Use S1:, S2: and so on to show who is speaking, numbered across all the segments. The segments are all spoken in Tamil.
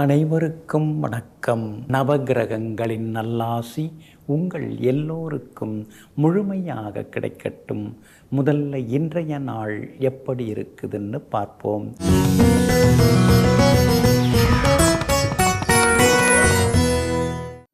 S1: அனைவருக்கும் வணக்கம். நவகிரகங்களின் நல்லாசி உங்கள் எல்லோருக்கும் முழுமையாக கிடைக்கட்டும். முதல்ல இன்றைய நாள் எப்படி இருக்குதுன்னு பார்ப்போம்.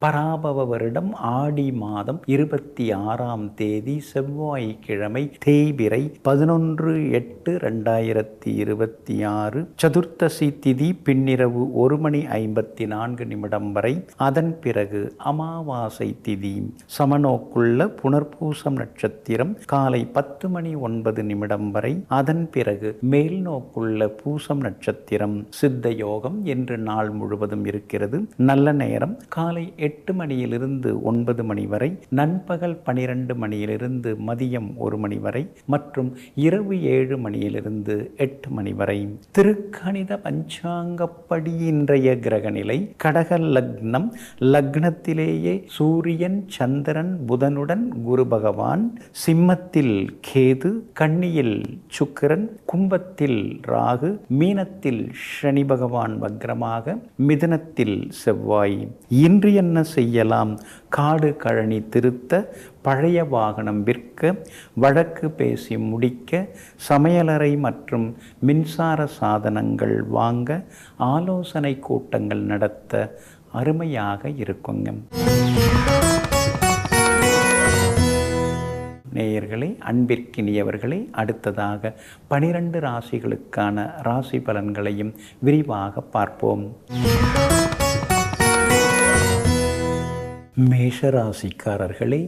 S1: பராபவ வருடம் ஆடி மாதம் 26ஆம் தேதி செவ்வாய்க்கிழமை, தேய்பிறை 11/8/2026, சதுர்த்தசி திதி பின்னிரவு 1:54 வரை. அதன் பிறகு அமாவாசை திதி. சமநோக்குள்ள புனர்பூசம் நட்சத்திரம் காலை 10:09 வரை. அதன் பிறகு மேல் நோக்குள்ள பூசம் நட்சத்திரம். சித்த யோகம் என்று நாள் முழுவதும் இருக்கிறது. நல்ல நேரம் காலை 8 மணியிலிருந்து 9 மணி வரை, நண்பகல் 12 மணியிலிருந்து மதியம் 1 மணி வரை மற்றும் இரவு 7 மணியிலிருந்து 8 மணி வரை. திருக்கணித பஞ்சாங்கப்படி இன்றைய கிரகநிலை கடக லக்னம். லக்னத்திலேயே சூரியன், சந்திரன், புதனுடன் குரு பகவான், சிம்மத்தில் கேது, கன்னியில் சுக்கிரன், கும்பத்தில் ராகு, மீனத்தில் சனி பகவான் வக்ரமாக, மிதுனத்தில் செவ்வாய். இன்று என்ன செய்யலாம்? காடு கழனி திருத்த, பழைய வாகனம் விற்க, வழக்கு பேசி முடிக்க, சமையலறை மற்றும் மின்சார சாதனங்கள் வாங்க, ஆலோசனை கூட்டங்கள் நடத்த அருமையாக இருக்குங்க. நேயர்களே, அன்பிற்கினியவர்களே, அடுத்ததாக 12 ராசிகளுக்கான ராசி பலன்களையும் விரிவாக பார்ப்போம். மேஷராசிக்காரர்களே,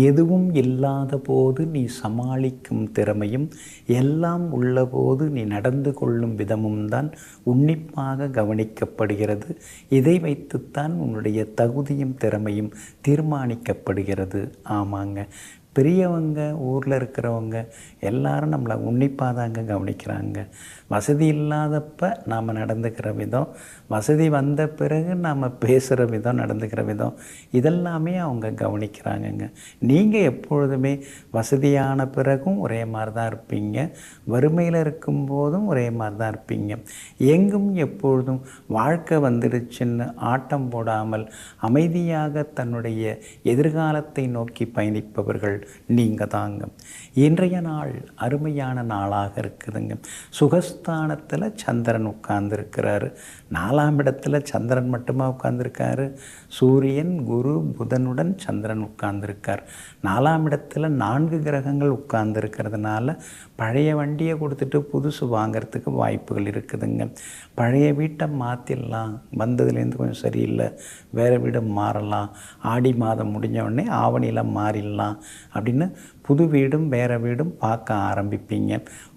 S1: எதுவும் இல்லாத போது நீ சமாளிக்கும் திறமையும், எல்லாம் உள்ளபோது நீ நடந்து கொள்ளும் விதமும் தான் உன்னிப்பாக கவனிக்கப்படுகிறது. இதை வைத்துத்தான் உன்னுடைய தகுதியும் திறமையும் தீர்மானிக்கப்படுகிறது. ஆமாங்க, பெரியவங்க, ஊரில் இருக்கிறவங்க எல்லாரும் நம்மளை உன்னிப்பாக தாங்க கவனிக்கிறாங்க. வசதி இல்லாதப்ப நாம் நடந்துக்கிற விதம், வசதி வந்த பிறகு நாம் பேசுகிற விதம், நடந்துக்கிற விதம், இதெல்லாமே அவங்க கவனிக்கிறாங்கங்க. நீங்கள் எப்பொழுதுமே வசதியான பிறகும் ஒரே மாதிரி தான் இருப்பீங்க, வறுமையில் இருக்கும்போதும் ஒரே மாதிரி தான் இருப்பீங்க. எங்கும் எப்பொழுதும் வாழ்க்கை வந்துடுச்சுன்னு ஆட்டம் போடாமல் அமைதியாக தன்னுடைய எதிர்காலத்தை நோக்கி பயணிப்பவர்கள் நீங்கள் தாங்க. இன்றைய நாள் அருமையான நாளாக இருக்குதுங்க. சுகஸ்தானத்தில் சந்திரன் உட்கார்ந்துருக்கிறாரு. 4ஆம் இடத்துல சந்திரன் மட்டுமா உட்கார்ந்துருக்காரு? சூரியன், குரு, புதனுடன் சந்திரன் உட்கார்ந்துருக்கார். 4ஆம் இடத்துல 4 கிரகங்கள் உட்கார்ந்துருக்கிறதுனால பழைய வண்டியை கொடுத்துட்டு புதுசு வாங்கிறதுக்கு வாய்ப்புகள் இருக்குதுங்க. பழைய வீட்டை மாற்றிடலாம், வந்ததுலேருந்து கொஞ்சம் சரியில்லை, வேறு வீடு மாறலாம், ஆடி மாதம் முடிஞ்ச உடனே ஆவணியில் மாறிடலாம் அப்படின்னு புது வீடும் வேறு வீடும் பார்க்க ஆரம்பிப்பீங்க.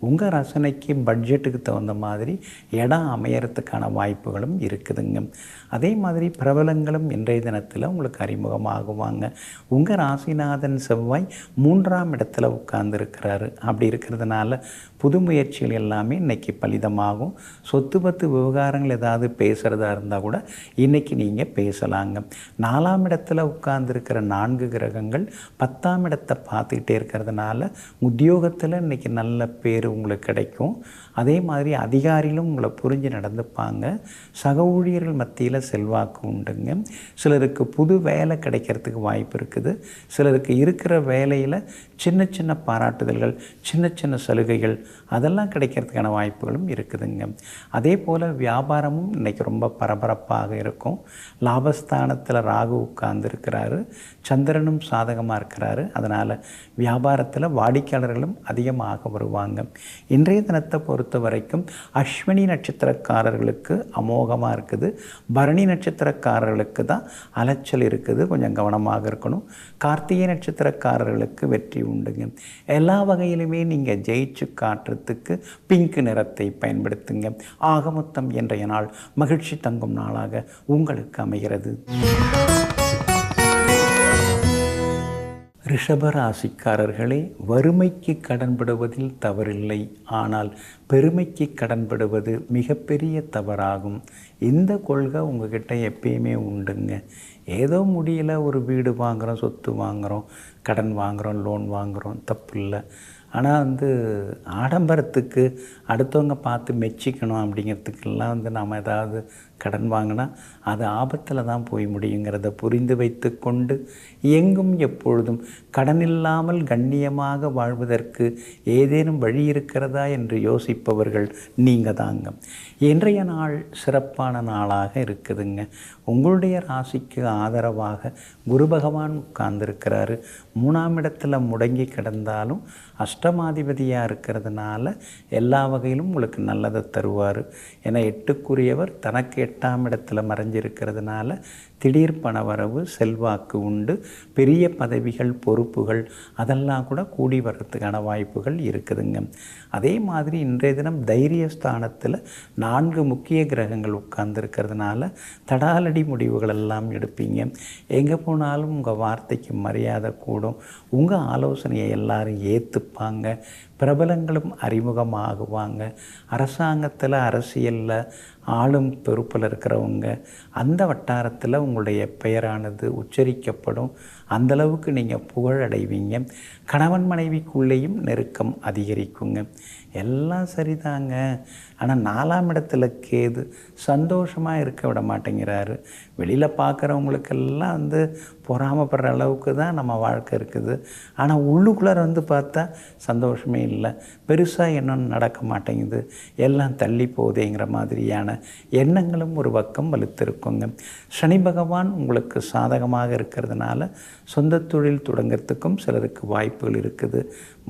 S1: உங்கள் ரசனைக்கு பட்ஜெட்டுக்கு தகுந்த மாதிரி இடம் அமையறதுக்கான வாய்ப்புகளும் இருக்குதுங்க. அதே மாதிரி பிரபலங்களும் இன்றைய தினத்தில் உங்களுக்கு அறிமுகமாகுவாங்க. உங்கள் ராசிநாதன் செவ்வாய் 3ஆம் இடத்துல உட்கார்ந்துருக்கிறாரு. அப்படி இருக்கிறதுனால புது முயற்சிகள் எல்லாமே இன்றைக்கி பலிதமாகும். சொத்து பத்து விவகாரங்கள் ஏதாவது பேசுகிறதா இருந்தால் கூட இன்றைக்கி நீங்கள் பேசலாங்க. 4ஆம் இடத்துல உட்கார்ந்துருக்கிற 4 கிரகங்கள் 10ஆம் இடத்தை பார்த்துக்கிட்டே இருக்கிறதுனால உத்தியோகத்தில் இன்றைக்கி நல்ல பேர் உங்களுக்கு கிடைக்கும். அதே மாதிரி அதிகாரிகளும் உங்களை புரிஞ்சு நடந்துப்பாங்க. சக ஊழியர்கள் மத்தியில் செல்வாக்கு உண்டுங்க. சிலருக்கு புது வேலை கிடைக்கிறதுக்கு வாய்ப்பு இருக்குது. சிலருக்கு இருக்கிற வேலையில் சின்ன சின்ன பாராட்டுதல்கள், சின்ன சின்ன சலுகைகள் அதெல்லாம் கிடைக்கிறதுக்கான வாய்ப்புகளும் இருக்குதுங்க. அதே போல் வியாபாரமும் இன்றைக்கி ரொம்ப பரபரப்பாக இருக்கும். லாபஸ்தானத்தில் ராகு உட்கார்ந்துருக்கிறாரு, சந்திரனும் சாதகமாக இருக்கிறாரு. அதனால் வியாபாரத்தில் வாடிக்கையாளர்களும் அதிகமாக வருவாங்க. இன்றைய தினத்தை பொறுத்த வரைக்கும் அஸ்வினி நட்சத்திரக்காரர்களுக்கு அமோகமாக இருக்குது. பரணி நட்சத்திரக்காரர்களுக்கு தான் அலைச்சல் இருக்குது, கொஞ்சம் கவனமாக இருக்கணும். கார்த்திகை நட்சத்திரக்காரர்களுக்கு வெற்றி உண்டுங்க. எல்லா வகையிலுமே நீங்கள் ஜெயிச்சு காட்டுறதுக்கு பிங்க் நிறத்தை பயன்படுத்துங்க. ஆக மொத்தம் இன்றைய நாள் மகிழ்ச்சி தங்கும் நாளாக உங்களுக்கு அமைகிறது. ரிஷபராசிக்காரர்களே, வறுமைக்கு கடன்படுவதில் தவறில்லை, ஆனால் பெருமைக்கு கடன்படுவது மிகப்பெரிய தவறாகும். இந்த கொள்கை உங்ககிட்ட எப்பயுமே உண்டுங்க. ஏதோ முடியல, ஒரு வீடு வாங்குகிறோம், சொத்து வாங்குகிறோம், கடன் வாங்குகிறோம், லோன் வாங்குகிறோம், தப்பு இல்லை. ஆனால் ஆடம்பரத்துக்கு அடுத்தவங்க பார்த்து மெச்சிக்கணும் அப்படிங்கிறதுக்கெல்லாம் நாம் ஏதாவது கடன் வாங்கினா அது ஆபத்தில் தான் போய் முடியுங்கிறத புரிந்து வைத்து கொண்டு எங்கும் எப்பொழுதும் கடன் இல்லாமல் கண்ணியமாக வாழ்வதற்கு ஏதேனும் வழி இருக்கிறதா என்று யோசிப்பவர்கள் நீங்கள் தாங்க. இன்றைய நாள் சிறப்பான நாளாக இருக்குதுங்க. உங்களுடைய ராசிக்கு ஆதரவாக குரு பகவான் உட்கார்ந்துருக்கிறாரு. 3ஆம் இடத்துல முடங்கி கிடந்தாலும் அஷ்டமாதிபதியாக இருக்கிறதுனால எல்லா வகையிலும் உங்களுக்கு நல்லதை தருவார். ஏன்னா 8க்குரியவர் தனக்கு 8ஆம் இடத்துல மறைஞ்சிருக்கிறதுனால திடீர் பணவரவு, செல்வாக்கு உண்டு. பெரிய பதவிகள், பொறுப்புகள் அதெல்லாம் கூட கூடி வர்றதுக்கான வாய்ப்புகள் இருக்குதுங்க. அதே மாதிரி இன்றைய தினம் தைரியஸ்தானத்தில் 4 முக்கிய கிரகங்கள் உட்கார்ந்துருக்கிறதுனால தடாலடி முடிவுகள் எல்லாம் எடுப்பீங்க. எங்கே போனாலும் உங்கள் வார்த்தைக்கு மரியாதை கூடும். உங்கள் ஆலோசனையை எல்லாரும் ஏற்றுப்பாங்க. பிரபலங்களும் அறிமுகமாகுவாங்க. அரசாங்கத்தில், அரசியலில் ஆளும் பொறுப்பில் இருக்கிறவங்க அந்த வட்டாரத்தில் உங்களுடைய பெயரானது உச்சரிக்கப்படும். அந்தளவுக்கு நீங்கள் புகழடைவீங்க. கணவன் மனைவிக்குள்ளேயும் நெருக்கம் அதிகரிக்குங்க. எல்லாம் சரிதாங்க. ஆனால் 4ஆம் இடத்துல கேது சந்தோஷமாக இருக்க விட மாட்டேங்கிறாரு. வெளியில் பார்க்குறவங்களுக்கெல்லாம் பொறாமப்படுற அளவுக்கு தான் நம்ம வாழ்க்கை இருக்குது. ஆனால் உள்ளுக்குள்ளே பார்த்தா சந்தோஷமே இல்லை. பெருசாக இன்னும் நடக்க மாட்டேங்குது, எல்லாம் தள்ளி போதேங்கிற மாதிரியான எண்ணங்களும் ஒரு பக்கம் வலுத்திருக்குங்க. சனி பகவான் உங்களுக்கு சாதகமாக இருக்கிறதுனால சொந்த தொழில் தொடங்கிறதுக்கும் சிலருக்கு வாய்ப்புகள் இருக்குது.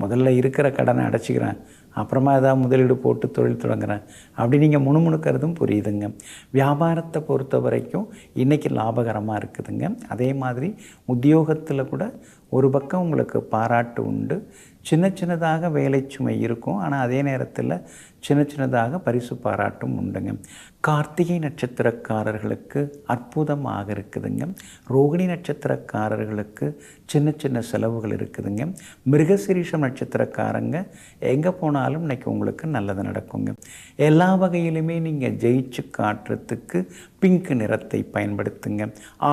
S1: முதல்ல இருக்கிற கடனை அடைச்சிக்கிறேன், அப்புறமா ஏதாவது முதலீடு போட்டு தொழில் தொடங்குறேன் அப்படி நீங்கள் முணுமுணுக்கிறதும் புரியுதுங்க. வியாபாரத்தை பொறுத்த வரைக்கும் இன்றைக்கி லாபகரமாக இருக்குதுங்க. அதே மாதிரி உத்தியோகத்தில் கூட ஒரு பக்கம் உங்களுக்கு பாராட்டு உண்டு. சின்ன சின்னதாக வேலை சுமை இருக்கும், ஆனால் அதே நேரத்தில் சின்ன சின்னதாக பரிசு பாராட்டும் உண்டுங்க. கார்த்திகை நட்சத்திரக்காரர்களுக்கு அற்புதமாக இருக்குதுங்க. ரோகிணி நட்சத்திரக்காரர்களுக்கு சின்ன சின்ன செலவுகள் இருக்குதுங்க. மிருகசீரிஷம் நட்சத்திரக்காரங்க எங்கே போனாலும் இன்றைக்கி உங்களுக்கு நல்லது நடக்குங்க. எல்லா வகையிலுமே நீங்கள் ஜெயிச்சு காட்டுறதுக்கு பிங்க் நிறத்தை பயன்படுத்துங்க.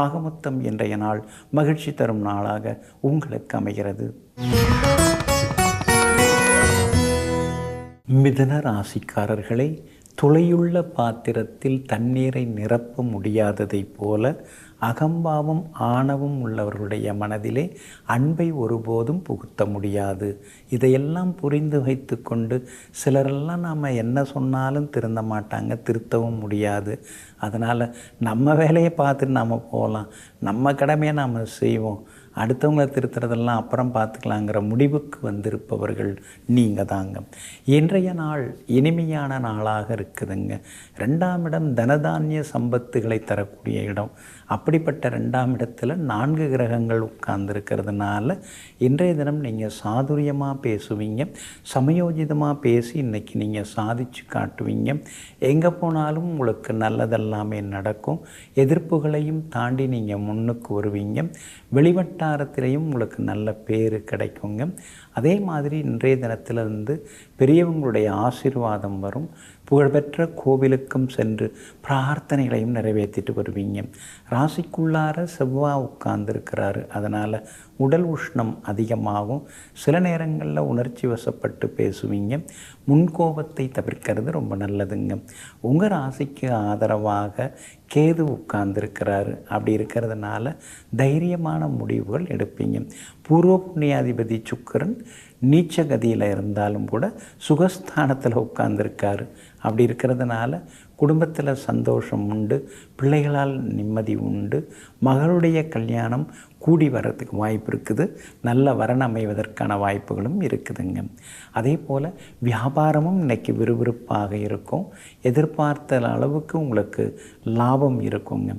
S1: ஆக மொத்தம் இன்றைய நாள் மகிழ்ச்சி தரும் நாளாக உங்களுக்கு அமைகிறது. மிதுன ராசிக்காரர்களை, துளையுள்ள பாத்திரத்தில் தண்ணீரை நிரப்ப முடியாததைப் போல அகம்பாவம், ஆணவம் உள்ளவர்களுடைய மனதிலே அன்பை ஒருபோதும் புகுத்த முடியாது. இதையெல்லாம் புரிந்து வைத்து கொண்டு சிலரெல்லாம் நாம் என்ன சொன்னாலும் திருந்த மாட்டாங்க, திருத்தவும் முடியாது. அதனால் நம்ம வேலையை பார்த்துட்டு நாம் போகலாம், நம்ம கடமையை நாம் செய்வோம், அடுத்தவங்களை திருத்துறதெல்லாம் அப்புறம் பார்த்துக்கலாங்கிற முடிவுக்கு வந்திருப்பவர்கள் நீங்கள் தாங்க. இன்றைய நாள் இனிமையான நாளாக இருக்குதுங்க. 2ஆம் இடம் தனதானிய சம்பத்துகளை தரக்கூடிய இடம். அப்படிப்பட்ட 2ஆம் இடத்துல 4 கிரகங்கள் உட்கார்ந்துருக்கிறதுனால இன்றைய தினம் நீங்கள் சாதுரியமாக பேசுவீங்க. சமயோஜிதமாக பேசி இன்றைக்கி நீங்கள் சாதிச்சு காட்டுவீங்க. எங்கே போனாலும் உங்களுக்கு நல்லதெல்லாமே நடக்கும். எதிர்ப்புகளையும் தாண்டி நீங்கள் முன்னுக்கு வருவீங்க. வெளிவட்டாரத்திலையும் உங்களுக்கு நல்ல பேர் கிடைக்குங்க. அதே மாதிரி இன்றைய தினத்திலிருந்து பெரியவங்களுடைய ஆசீர்வாதம் வரும். புகழ்பெற்ற கோவிலுக்கும் சென்று பிரார்த்தனைகளையும் நிறைவேற்றிட்டு வருவீங்க. ராசிக்குள்ளார செவ்வாய் உட்கார்ந்துருக்கிறாரு. அதனால் உடல் உஷ்ணம் அதிகமாகும். சில நேரங்களில் உணர்ச்சி வசப்பட்டு பேசுவீங்க. முன்கோபத்தை தவிர்க்கிறது ரொம்ப நல்லதுங்க. உங்கள் ராசிக்கு ஆதரவாக கேது உட்கார்ந்துருக்கிறாரு. அப்படி இருக்கிறதுனால தைரியமான முடிவுகள் எடுப்பீங்க. பூர்வ புண்ணியாதிபதி சுக்கிரன் நீச்சகதியில் இருந்தாலும் கூட சுகஸ்தானத்தில் உட்கார்ந்துருக்காரு. அப்படி இருக்கிறதுனால குடும்பத்தில் சந்தோஷம் உண்டு, பிள்ளைகளால் நிம்மதி உண்டு, மகளுடைய கல்யாணம் கூடி வர்றதுக்கு வாய்ப்பு இருக்குது, நல்ல வரன் அமைவதற்கான வாய்ப்புகளும் இருக்குதுங்க. அதே போல் வியாபாரமும் இன்றைக்கி விறுவிறுப்பாக இருக்கும். எதிர்பார்த்த அளவுக்கு உங்களுக்கு லாபம் இருக்குங்க.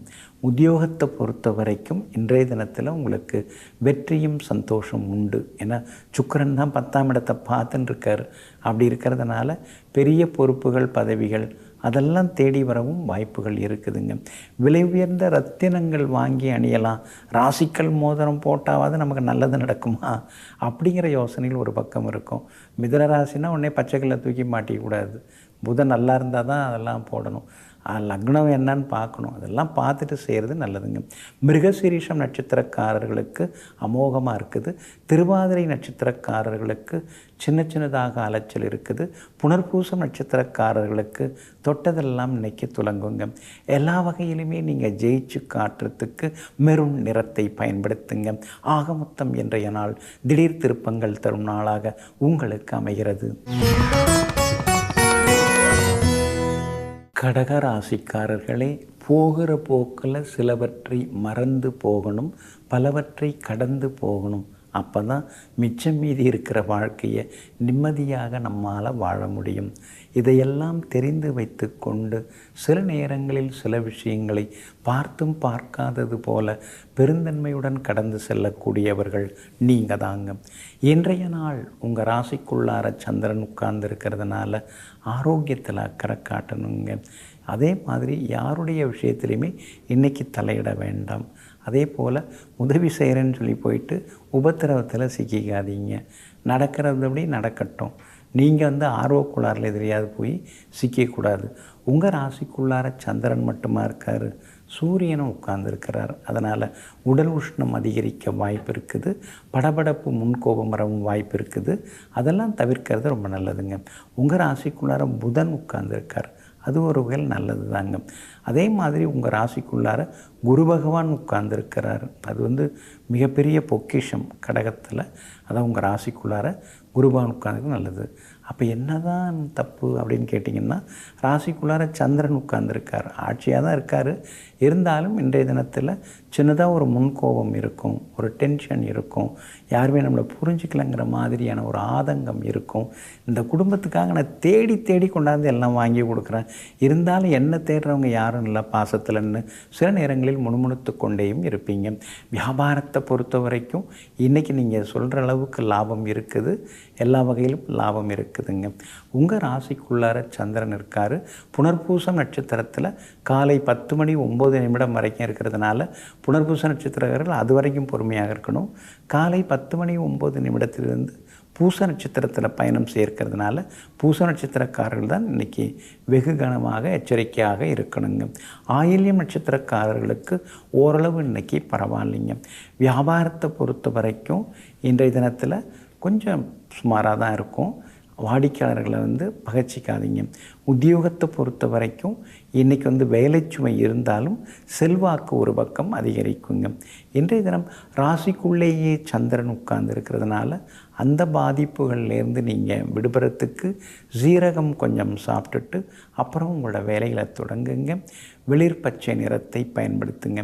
S1: உத்தியோகத்தை பொறுத்த வரைக்கும் இன்றைய தினத்தில் உங்களுக்கு வெற்றியும் சந்தோஷம் உண்டு. ஏன்னா சுக்கிரன் தான் 10ஆம் இடத்தை பார்த்துன்னு இருக்கார். அப்படி இருக்கிறதுனால பெரிய பொறுப்புகள், பதவிகள் அதெல்லாம் தேடி வரவும் வாய்ப்புகள் இருக்குதுங்க. விலை உயர்ந்த ரத்தினங்கள் வாங்கி அணியலாம், ராசிக்கல் மோதிரம் போட்டாவது நமக்கு நல்லது நடக்குமா அப்படிங்கிற யோசனையில் ஒரு பக்கம் இருக்கும். மிதுன ராசினா உடனே பச்சைக்கல்லை தூக்கி மாட்டிக்கூடாது. புதன் நல்லா இருந்தால் தான் அதெல்லாம் போடணும். லக்னம் என்னன்னு பார்க்கணும். அதெல்லாம் பார்த்துட்டு செய்கிறது நல்லதுங்க. மிருகசீரிஷம் நட்சத்திரக்காரர்களுக்கு அமோகமாக இருக்குது. திருவாதிரை நட்சத்திரக்காரர்களுக்கு சின்ன சின்னதாக அலைச்சல் இருக்குது. புனர்பூசம் நட்சத்திரக்காரர்களுக்கு தொட்டதெல்லாம் இன்னைக்கு துலங்குங்க. எல்லா வகையிலுமே நீங்கள் ஜெயிச்சு காட்டுறதுக்கு மெரூன் நிறத்தை பயன்படுத்துங்க. ஆக மொத்தம் இன்றைய நாள் திடீர் திருப்பங்கள் தரும் நாளாக உங்களுக்கு அமைகிறது. கடக ராசிக்காரர்களே, போகிற போக்கில் சிலவற்றை மறந்து போகணும், பலவற்றை கடந்து போகணும். அப்போ தான் மிச்சம் மீதி இருக்கிற வாழ்க்கையை நிம்மதியாக நம்மால் வாழ முடியும். இதையெல்லாம் தெரிந்து வைத்து கொண்டு சில நேரங்களில் சில விஷயங்களை பார்த்தும் பார்க்காதது போல பெருந்தன்மையுடன் கடந்து செல்லக்கூடியவர்கள் நீங்கள் தாங்க. இன்றைய நாள் உங்கள் ராசிக்குள்ளார சந்திரன் உட்கார்ந்து இருக்கிறதுனால ஆரோக்கியத்தில் அக்கறை காட்டணுங்க. அதே மாதிரி யாருடைய விஷயத்துலையுமே இன்றைக்கி தலையிட வேண்டாம். அதே போல் உதவி செய்கிறேன்னு சொல்லி போயிட்டு உபத்திரவத்தில் சிக்கிக்காதீங்க. நடக்கிறதுபடி நடக்கட்டும். நீங்கள் ஆர்வக்குள்ளாரில் எதிரியாவது போய் சிக்கக்கூடாது. உங்கள் ராசிக்குள்ளார சந்திரன் மட்டுமா இருக்கார், சூரியனும் உட்கார்ந்துருக்கிறார். அதனால் உடல் உஷ்ணம் அதிகரிக்க வாய்ப்பு இருக்குது. படபடப்பு முன்கோபம் வரவும் வாய்ப்பு இருக்குது. அதெல்லாம் தவிர்க்கிறது ரொம்ப நல்லதுங்க. உங்கள் ராசிக்குள்ளார புதன் உட்கார்ந்துருக்கார். அது ஒரு வகையில் நல்லது தாங்க. அதே மாதிரி உங்கள் ராசிக்குள்ளார குரு பகவான் உட்கார்ந்துருக்கிறார். அது மிகப்பெரிய பொக்கிஷம் கடகத்தில். அதான் உங்கள் ராசிக்குள்ளார குரு பகவான் உட்கார்ந்து நல்லது. அப்போ என்ன தான் தப்பு அப்படின்னு கேட்டிங்கன்னா, ராசிக்குள்ளார சந்திரன் உட்கார்ந்துருக்கார். ஆட்சியாக தான் இருக்கார். இருந்தாலும் இன்றைய தினத்தில் சின்னதாக ஒரு முன்கோபம் இருக்கும், ஒரு டென்ஷன் இருக்கும், யாருமே நம்மளை புரிஞ்சிக்கலைங்கிற மாதிரியான ஒரு ஆதங்கம் இருக்கும். இந்த குடும்பத்துக்காக நான் தேடி தேடி கொண்டாந்து எல்லாம் வாங்கி கொடுக்குறேன், இருந்தாலும் என்ன தேடுறவங்க யாரும் இல்லை பாசத்தில்னு சில நேரங்களில் முணுமுணுத்து கொண்டேயும் இருப்பீங்க. வியாபாரத்தை பொறுத்த வரைக்கும் இன்றைக்கி நீங்கள் சொல்கிற அளவுக்கு லாபம் இருக்குது. எல்லா வகையிலும் லாபம் இருக்குதுங்க. உங்கள் ராசிக்குள்ளார சந்திரன் இருக்கார். புனர்பூசம் நட்சத்திரத்தில் காலை 10:09 வரைக்கும் இருக்கிறதுனால புனர்பூச நட்சத்திரக்காரர்கள் அது வரைக்கும் பொறுமையாக இருக்கணும். காலை 10:09 பூச நட்சத்திரத்தில் பயணம் சேர்க்கிறதுனால பூச நட்சத்திரக்காரர்கள் தான் இன்றைக்கி வெகு கனமாக எச்சரிக்கையாக இருக்கணுங்க. ஆயில்யம் நட்சத்திரக்காரர்களுக்கு ஓரளவு இன்றைக்கி பரவாயில்லைங்க. வியாபாரத்தை பொறுத்த வரைக்கும் இன்றைய தினத்தில் கொஞ்சம் சுமாராக தான் இருக்கும். வாடிக்கையாளர்களை பகச்சிக்காதீங்க. உத்தியோகத்தை பொறுத்த வரைக்கும் இன்றைக்கி வேலைச்சுமை இருந்தாலும் செல்வாக்கு ஒரு பக்கம் அதிகரிக்குங்க. இன்றைய தினம் ராசிக்குள்ளேயே சந்திரன் உட்கார்ந்து இருக்கிறதுனால அந்த பாதிப்புகள்லேருந்து நீங்கள் விடுபடுறதுக்கு சீரகம் கொஞ்சம் சாப்பிட்டுட்டு அப்புறம் உங்களோட வேலைகளை தொடங்குங்க. வெளிர் பச்சை நிறத்தை பயன்படுத்துங்க.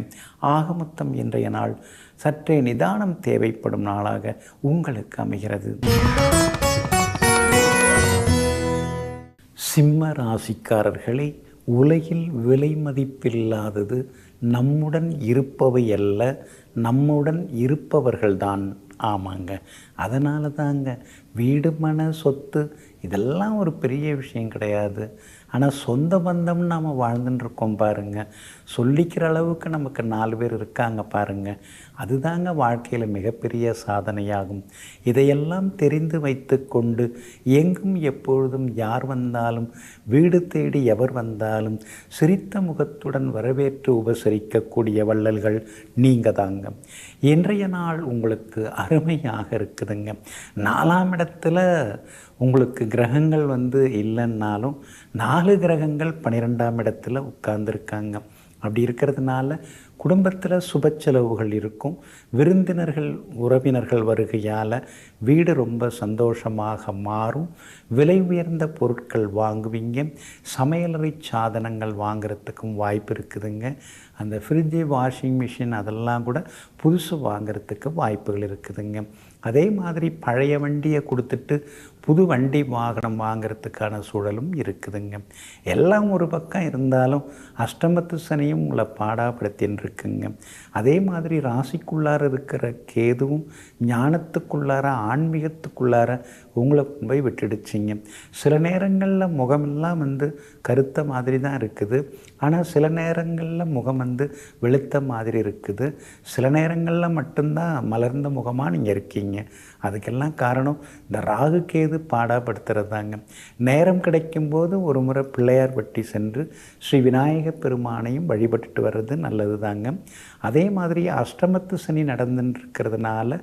S1: ஆக மொத்தம் இன்றைய நாள் சற்றே நிதானம் தேவைப்படும் நாளாக உங்களுக்கு அமைகிறது. சிம்ம ராசிக்காரர்களே, உலகில் விலை மதிப்பில்லாதது நம்முடன் இருப்பவை அல்ல, நம்முடன் இருப்பவர்கள்தான். ஆமாங்க. அதனால தாங்க வீடு மன சொத்து இதெல்லாம் ஒரு பெரிய விஷயம் கிடையாது. ஆனால் சொந்த பந்தம்னு நாம் வாழ்ந்துட்டுருக்கோம் பாருங்கள். சொல்லிக்கிற அளவுக்கு நமக்கு 4 பேர் இருக்காங்க பாருங்கள். அதுதாங்க வாழ்க்கையில் மிகப்பெரிய சாதனையாகும். இதையெல்லாம் தெரிந்து வைத்து கொண்டு எங்கும் எப்பொழுதும் யார் வந்தாலும் வீடு தேடி எவர் வந்தாலும் சிரித்த முகத்துடன் வரவேற்று உபசரிக்கக்கூடிய வள்ளல்கள் நீங்கள் தாங்க. இன்றைய நாள் உங்களுக்கு அருமையாக இருக்குதுங்க. 4ஆம் இடத்துல உங்களுக்கு கிரகங்கள் இல்லைன்னாலும் 4 கிரகங்கள் 12ஆம் இடத்துல உட்கார்ந்துருக்காங்க. அப்படி இருக்கிறதுனால குடும்பத்தில் சுப செலவுகள் இருக்கும். விருந்தினர்கள் உறவினர்கள் வருகையால் வீடு ரொம்ப சந்தோஷமாக மாறும். விலை உயர்ந்த பொருட்கள் வாங்குவீங்க. சமையலறை சாதனங்கள் வாங்கிறதுக்கும் வாய்ப்பு இருக்குதுங்க. அந்த ஃப்ரிட்ஜு, வாஷிங் மிஷின் அதெல்லாம் கூட புதுசு வாங்கிறதுக்கு வாய்ப்புகள் இருக்குதுங்க. அதே மாதிரி பழைய வண்டியை கொடுத்துட்டு புது வண்டி வாகனம் வாங்கிறதுக்கான சூழலும் இருக்குதுங்க. எல்லாம் ஒரு பக்கம் இருந்தாலும் அஷ்டமத்து சனியும் உங்களை பாடாப்படுத்தின்னு இருக்குங்க. அதே மாதிரி ராசிக்குள்ளார இருக்கிற கேதுவும் ஞானத்துக்குள்ளார ஆன்மீகத்துக்குள்ளார உங்களை போய் விட்டுடுச்சிங்க. சில நேரங்களில் முகமெல்லாம் கருத்த மாதிரி தான் இருக்குது. ஆனால் சில நேரங்களில் முகம் வந்து வெளுத்த மாதிரி இருக்குது. சில நேரங்களில் மட்டும்தான் மலர்ந்த முகமாக நீங்கள் இருக்கீங்க. அதுக்கெல்லாம் காரணம் இந்த ராகு கேது பாடாப்படுத்துகிறதாங்க. நேரம் கிடைக்கும்போது ஒரு முறை பிள்ளையார் பட்டி சென்று ஸ்ரீ விநாயக பெருமானையும் வழிபட்டுட்டு வர்றது நல்லது தாங்க. அதே மாதிரி அஷ்டமத்து சனி நடந்துன்னு இருக்கிறதுனால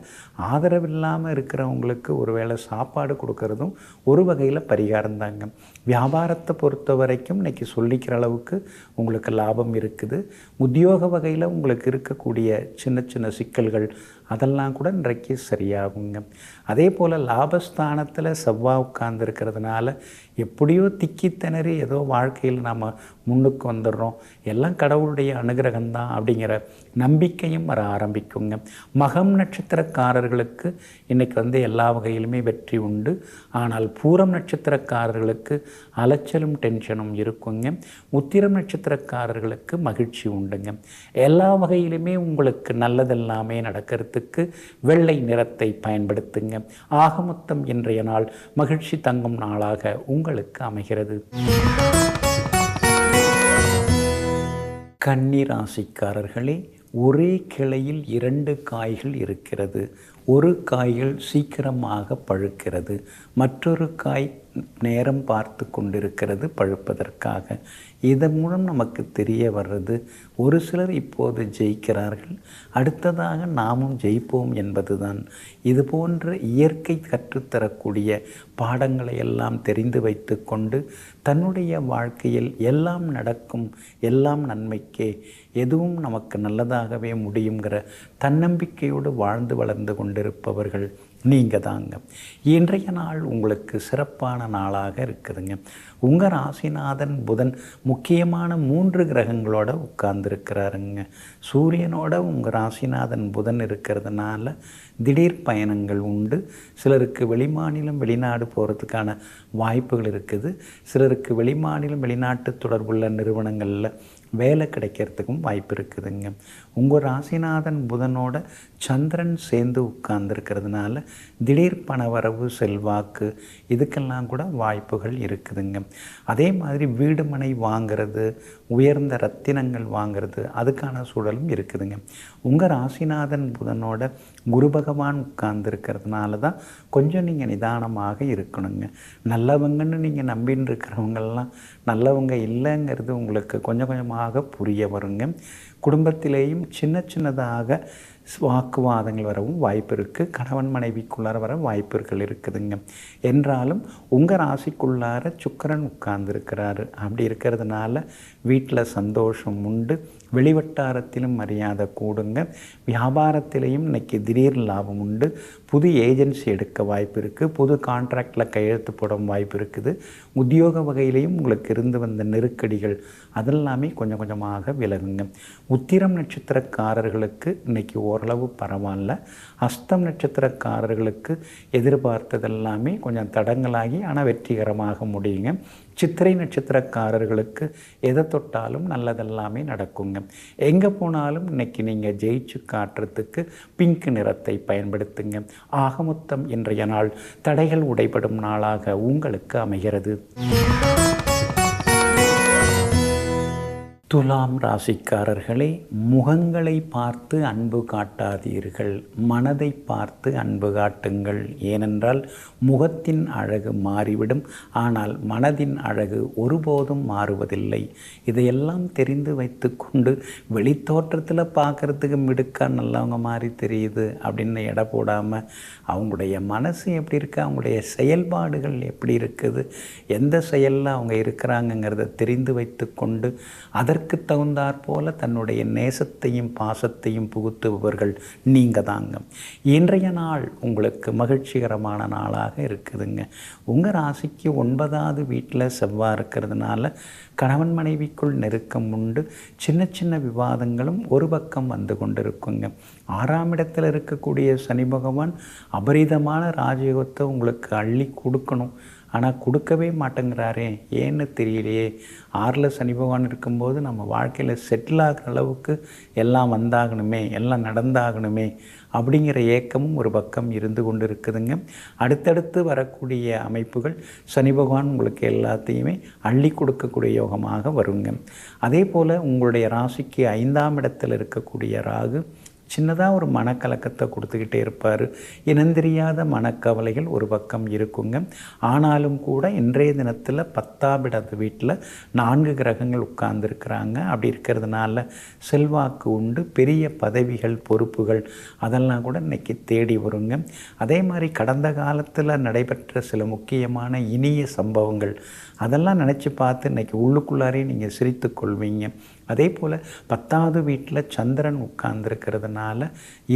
S1: ஆதரவில்லாமல் இருக்கிறவங்களுக்கு ஒரு வேளை சாப்பாடு கொடுக்கறதும் ஒரு வகையில் பரிகாரம் தாங்க. வியாபாரத்தை பொறுத்த வரைக்கும் இன்றைக்கி சொல்லிக்கிற அளவுக்கு உங்களுக்கு லாபம் இருக்குது. உத்தியோக வகையில் உங்களுக்கு இருக்கக்கூடிய சின்ன சின்ன சிக்கல்கள் அதெல்லாம் கூட இன்றைக்கு சரியாகுங்க. அதே போல் லாபஸ்தானத்தில் செவ்வாய் உட்கார்ந்துருக்கிறதுனால எப்படியோ திக்கி திணறி ஏதோ வாழ்க்கையில் நாம் முன்னுக்கு வந்துடுறோம், எல்லாம் கடவுளுடைய அனுகிரகம்தான் அப்படிங்கிற நம்பிக்கையும் வர ஆரம்பிக்குங்க. மகம் நட்சத்திரக்காரர்களுக்கு இன்றைக்கி வந்து எல்லா வகையிலுமே வெற்றி உண்டு. ஆனால் பூரம் நட்சத்திரக்காரர்களுக்கு அலைச்சலும் டென்ஷனும் இருக்குங்க. உத்திரம் நட்சத்திரக்காரர்களுக்கு மகிழ்ச்சி உண்டுங்க. எல்லா வகையிலுமே உங்களுக்கு நல்லதெல்லாமே நடக்கிறதுக்கு வெள்ளை நிறத்தை பயன்படுத்துங்க. ஆக மொத்தம் இன்றைய நாள் மகிழ்ச்சி தங்கும் நாளாக உங்களுக்கு அமைகிறது. கன்னி ராசிக்காரர்களே, ஒரே கிளையில் 2 காய்கள் இருக்கிறது. ஒரு காய்கள் சீக்கிரமாக பழுக்கிறது, மற்றொரு காய் நேரம் பார்த்து கொண்டிருக்கிறது பழுப்பதற்காக. இதன் மூலம் நமக்கு தெரிய வர்றது, ஒரு சிலர் இப்போது ஜெயிக்கிறார்கள், அடுத்ததாக நாமும் ஜெயிப்போம் என்பதுதான். இது போன்ற இயற்கை கற்றுத்தரக்கூடிய பாடங்களை எல்லாம் தெரிந்து வைத்து கொண்டு தன்னுடைய வாழ்க்கையில் எல்லாம் நடக்கும், எல்லாம் நன்மைக்கே, எதுவும் நமக்கு நல்லதாகவே முடியுங்கிற தன்னம்பிக்கையோடு வாழ்ந்து வளர்ந்து கொண்டிருப்பவர்கள் நீங்கள் தாங்க. இன்றைய நாள் உங்களுக்கு சிறப்பான நாளாக இருக்குதுங்க. உங்கள் ராசிநாதன் புதன் முக்கியமான 3 கிரகங்களோட உட்கார்ந்துருக்கிறாருங்க. சூரியனோட உங்கள் ராசிநாதன் புதன் இருக்கிறதுனால திடீர் பயணங்கள் உண்டு. சிலருக்கு வெளிமாநிலம் வெளிநாடு போகிறதுக்கான வாய்ப்புகள் இருக்குது. சிலருக்கு வெளிமாநிலம் வெளிநாட்டு தொடர்புள்ள நிறுவனங்களில் வேலை கிடைக்கிறதுக்கும் வாய்ப்பு இருக்குதுங்க. உங்கள் ராசிநாதன் புதனோட சந்திரன் சேர்ந்து உட்கார்ந்துருக்கிறதுனால திடீர் பணவரவு, செல்வாக்கு இதுக்கெல்லாம் கூட வாய்ப்புகள் இருக்குதுங்க. அதே மாதிரி வீடு மனை வாங்கிறது, உயர்ந்த ரத்தினங்கள் வாங்கிறது அதுக்கான சூழலும் இருக்குதுங்க. உங்கள் ராசிநாதன் புதனோட குரு பகவான் உட்கார்ந்துருக்கிறதுனால தான் கொஞ்சம் நீங்கள் நிதானமாக இருக்கணுங்க. நல்லவங்கன்னு நீங்கள் நம்பின்னு இருக்கிறவங்கெல்லாம் நல்லவங்க இல்லைங்கிறது உங்களுக்கு கொஞ்சம் கொஞ்சமாக புரிய வருங்க. குடும்பத்திலேயும் சின்ன சின்னதாக வாக்குவாதங்கள் வரவும் வாய்ப்பு இருக்குது. கணவன் மனைவிக்குள்ளார வர வாய்ப்புகள் இருக்குதுங்க. என்றாலும் உங்கள் ராசிக்குள்ளார சுக்கிரன் உட்கார்ந்துருக்கிறாரு. அப்படி இருக்கிறதுனால வீட்டில் சந்தோஷம் உண்டு. வெளிவட்டாரத்திலும் மரியாதை கூடுங்க. வியாபாரத்திலையும் இன்றைக்கி திடீர் லாபம் உண்டு. புது ஏஜென்சி எடுக்க வாய்ப்பு இருக்குது. புது கான்ட்ராக்டில் கையெழுத்து போட வாய்ப்பு இருக்குது. உத்தியோக வகையிலையும் உங்களுக்கு இருந்து வந்த நெருக்கடிகள் அதெல்லாமே கொஞ்சம் கொஞ்சமாக விலகுங்க. உத்திரம் நட்சத்திரக்காரர்களுக்கு இன்றைக்கி ஓரளவு பரவாயில்ல. அஸ்தம் நட்சத்திரக்காரர்களுக்கு எதிர்பார்த்ததெல்லாமே கொஞ்சம் தடங்களாகி ஆனால் வெற்றிகரமாக முடியுங்க. சித்திரை நட்சத்திரக்காரர்களுக்கு எதை தொட்டாலும் நல்லதெல்லாமே நடக்குங்க. எங்கே போனாலும் இன்றைக்கி நீங்கள் ஜெயிச்சு காட்டுறதுக்கு பிங்க் நிறத்தை பயன்படுத்துங்க. ஆக மொத்தம் இன்றைய நாள் தடைகள் உடைபடும் நாளாக உங்களுக்கு அமைகிறது. துலாம் ராசிக்காரர்களே, முகங்களை பார்த்து அன்பு காட்டாதீர்கள், மனதை பார்த்து அன்பு காட்டுங்கள். ஏனென்றால் முகத்தின் அழகு மாறிவிடும், ஆனால் மனதின் அழகு ஒருபோதும் மாறுவதில்லை. இதையெல்லாம் தெரிந்து வைத்து கொண்டு வெளித்தோற்றத்தில் பார்க்குறதுக்கு மிடுக்கா நல்லவங்க மாதிரி தெரியுது அப்படின்னு எடை போடாமல் அவங்களுடைய மனசு எப்படி இருக்குது, அவங்களுடைய செயல்பாடுகள் எப்படி இருக்குது, எந்த செயலில் அவங்க இருக்கிறாங்கங்கிறத தெரிந்து வைத்து கொண்டு அதற்கு தகுந்தாற் போல தன்னுடைய நேசத்தையும் பாசத்தையும் புகுத்துபவர்கள் நீங்கள் தாங்க. இன்றைய நாள் உங்களுக்கு மகிழ்ச்சிகரமான நாளாக இருக்குதுங்க. உங்கள் ராசிக்கு 9வது வீட்டில் செவ்வாய் இருக்கிறதுனால கணவன் மனைவிக்குள் நெருக்கம் உண்டு. சின்ன சின்ன விவாதங்களும் ஒரு பக்கம் வந்து கொண்டிருக்குங்க. 6ஆம் இடத்தில் இருக்கக்கூடிய சனி பகவான் அபரிதமான ராஜயோகத்தை உங்களுக்கு அள்ளி கொடுக்கணும் ஆனால் கொடுக்கவே மாட்டேங்கிறாரே, ஏன்னு தெரியலையே. 6ல் சனி பகவான் இருக்கும்போது நம்ம வாழ்க்கையில் செட்டில் ஆகிற அளவுக்கு எல்லாம் வந்தாகணுமே, எல்லாம் நடந்தாகணுமே அப்படிங்கிற ஏக்கமும் ஒரு பக்கம் இருந்து கொண்டு இருக்குதுங்க. அடுத்தடுத்து வரக்கூடிய அமைப்புகள் சனி பகவான் உங்களுக்கு எல்லாத்தையுமே அள்ளி கொடுக்கக்கூடிய யோகமாக வருங்க. அதே போல் உங்களுடைய ராசிக்கு 5ஆம் இடத்தில் இருக்கக்கூடிய ராகு சின்னதாக ஒரு மனக்கலக்கத்தை கொடுத்துக்கிட்டே இருப்பார். இனந்தெரியாத மனக்கவலைகள் ஒரு பக்கம் இருக்குங்க. ஆனாலும் கூட இன்றைய தினத்தில் 10ஆம் இடத்து வீட்டில் 4 கிரகங்கள் உட்கார்ந்துருக்கிறாங்க. அப்படி இருக்கிறதுனால செல்வாக்கு உண்டு, பெரிய பதவிகள் பொறுப்புகள் அதெல்லாம் கூட இன்றைக்கி தேடி வருங்க. அதே மாதிரி கடந்த காலத்தில் நடைபெற்ற சில முக்கியமான இனிய சம்பவங்கள் அதெல்லாம் நினச்சி பார்த்து இன்றைக்கி உள்ளுக்குள்ளாரே நீங்கள் சிரித்து கொள்வீங்க. அதே போல் 10ஆவது வீட்டில் சந்திரன் உட்கார்ந்துருக்கிறதுனால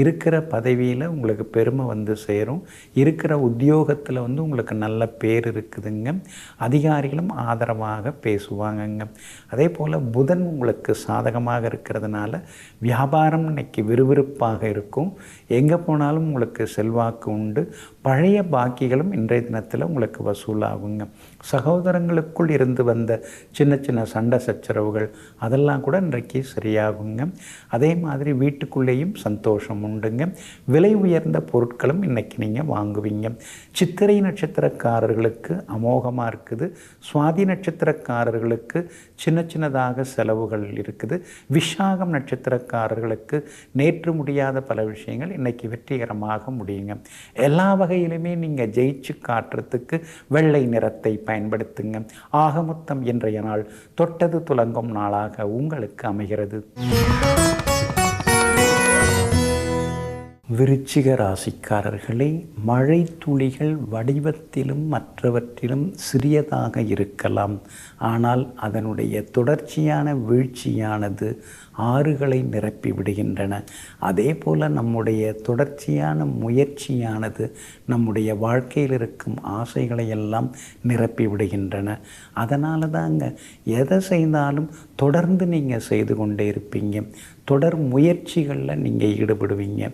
S1: இருக்கிற பதவியில் உங்களுக்கு பெருமை வந்து சேரும். இருக்கிற உத்தியோகத்தில் வந்து உங்களுக்கு நல்ல பேர் இருக்குதுங்க. அதிகாரிகளும் ஆதரவாக பேசுவாங்கங்க. அதே போல் புதன் உங்களுக்கு சாதகமாக இருக்கிறதுனால வியாபாரம் இன்னைக்கு விறுவிறுப்பாக இருக்கும். எங்கே போனாலும் உங்களுக்கு செல்வாக்கு உண்டு. பழைய பாக்கிகளும் இன்றைய தினத்தில் உங்களுக்கு வசூலாகுங்க. சகோதரங்களுக்குள் இருந்து வந்த சின்ன சின்ன சண்டை சச்சரவுகள் அதெல்லாம் கூட இன்றைக்கு சரியாகுங்க. அதே மாதிரி வீட்டுக்குள்ளேயும் சந்தோஷம் உண்டுங்க. விலை உயர்ந்த பொருட்களும் இன்றைக்கி நீங்கள் வாங்குவீங்க. சித்திரை நட்சத்திரக்காரர்களுக்கு அமோகமாக இருக்குது. சுவாதி நட்சத்திரக்காரர்களுக்கு சின்ன சின்னதாக செலவுகள் இருக்குது. விஷாகம் நட்சத்திரக்காரர்களுக்கு நேற்று முடியாத பல விஷயங்கள் இன்றைக்கி வெற்றிகரமாக முடியுங்க. எல்லா வகையிலுமே நீங்கள் ஜெயிச்சு காட்டுறதுக்கு வெள்ளை நிறத்தை பயன்படுத்துங்க. ஆகமொத்தம் இன்றைய நாள் தொட்டது துலங்கும் நாளாக உங்களுக்கு அமைகிறது. விருச்சிக ராசிக்காரர்களே, மழை துளிகள் வடிவத்திலும் மற்றவற்றிலும் சிறியதாக இருக்கலாம். ஆனால் அதனுடைய தொடர்ச்சியான வீழ்ச்சியானது ஆறுகளை நிரப்பி விடுகின்றன. அதே போல் நம்முடைய தொடர்ச்சியான முயற்சியானது நம்முடைய வாழ்க்கையில் இருக்கும் ஆசைகளை எல்லாம் நிரப்பி விடுகின்றன. அதனால தாங்க எதை செய்தாலும் தொடர்ந்து நீங்கள் செய்து கொண்டே இருப்பீங்க. தொடர் முயற்சிகளில் நீங்கள் ஈடுபடுவீங்க.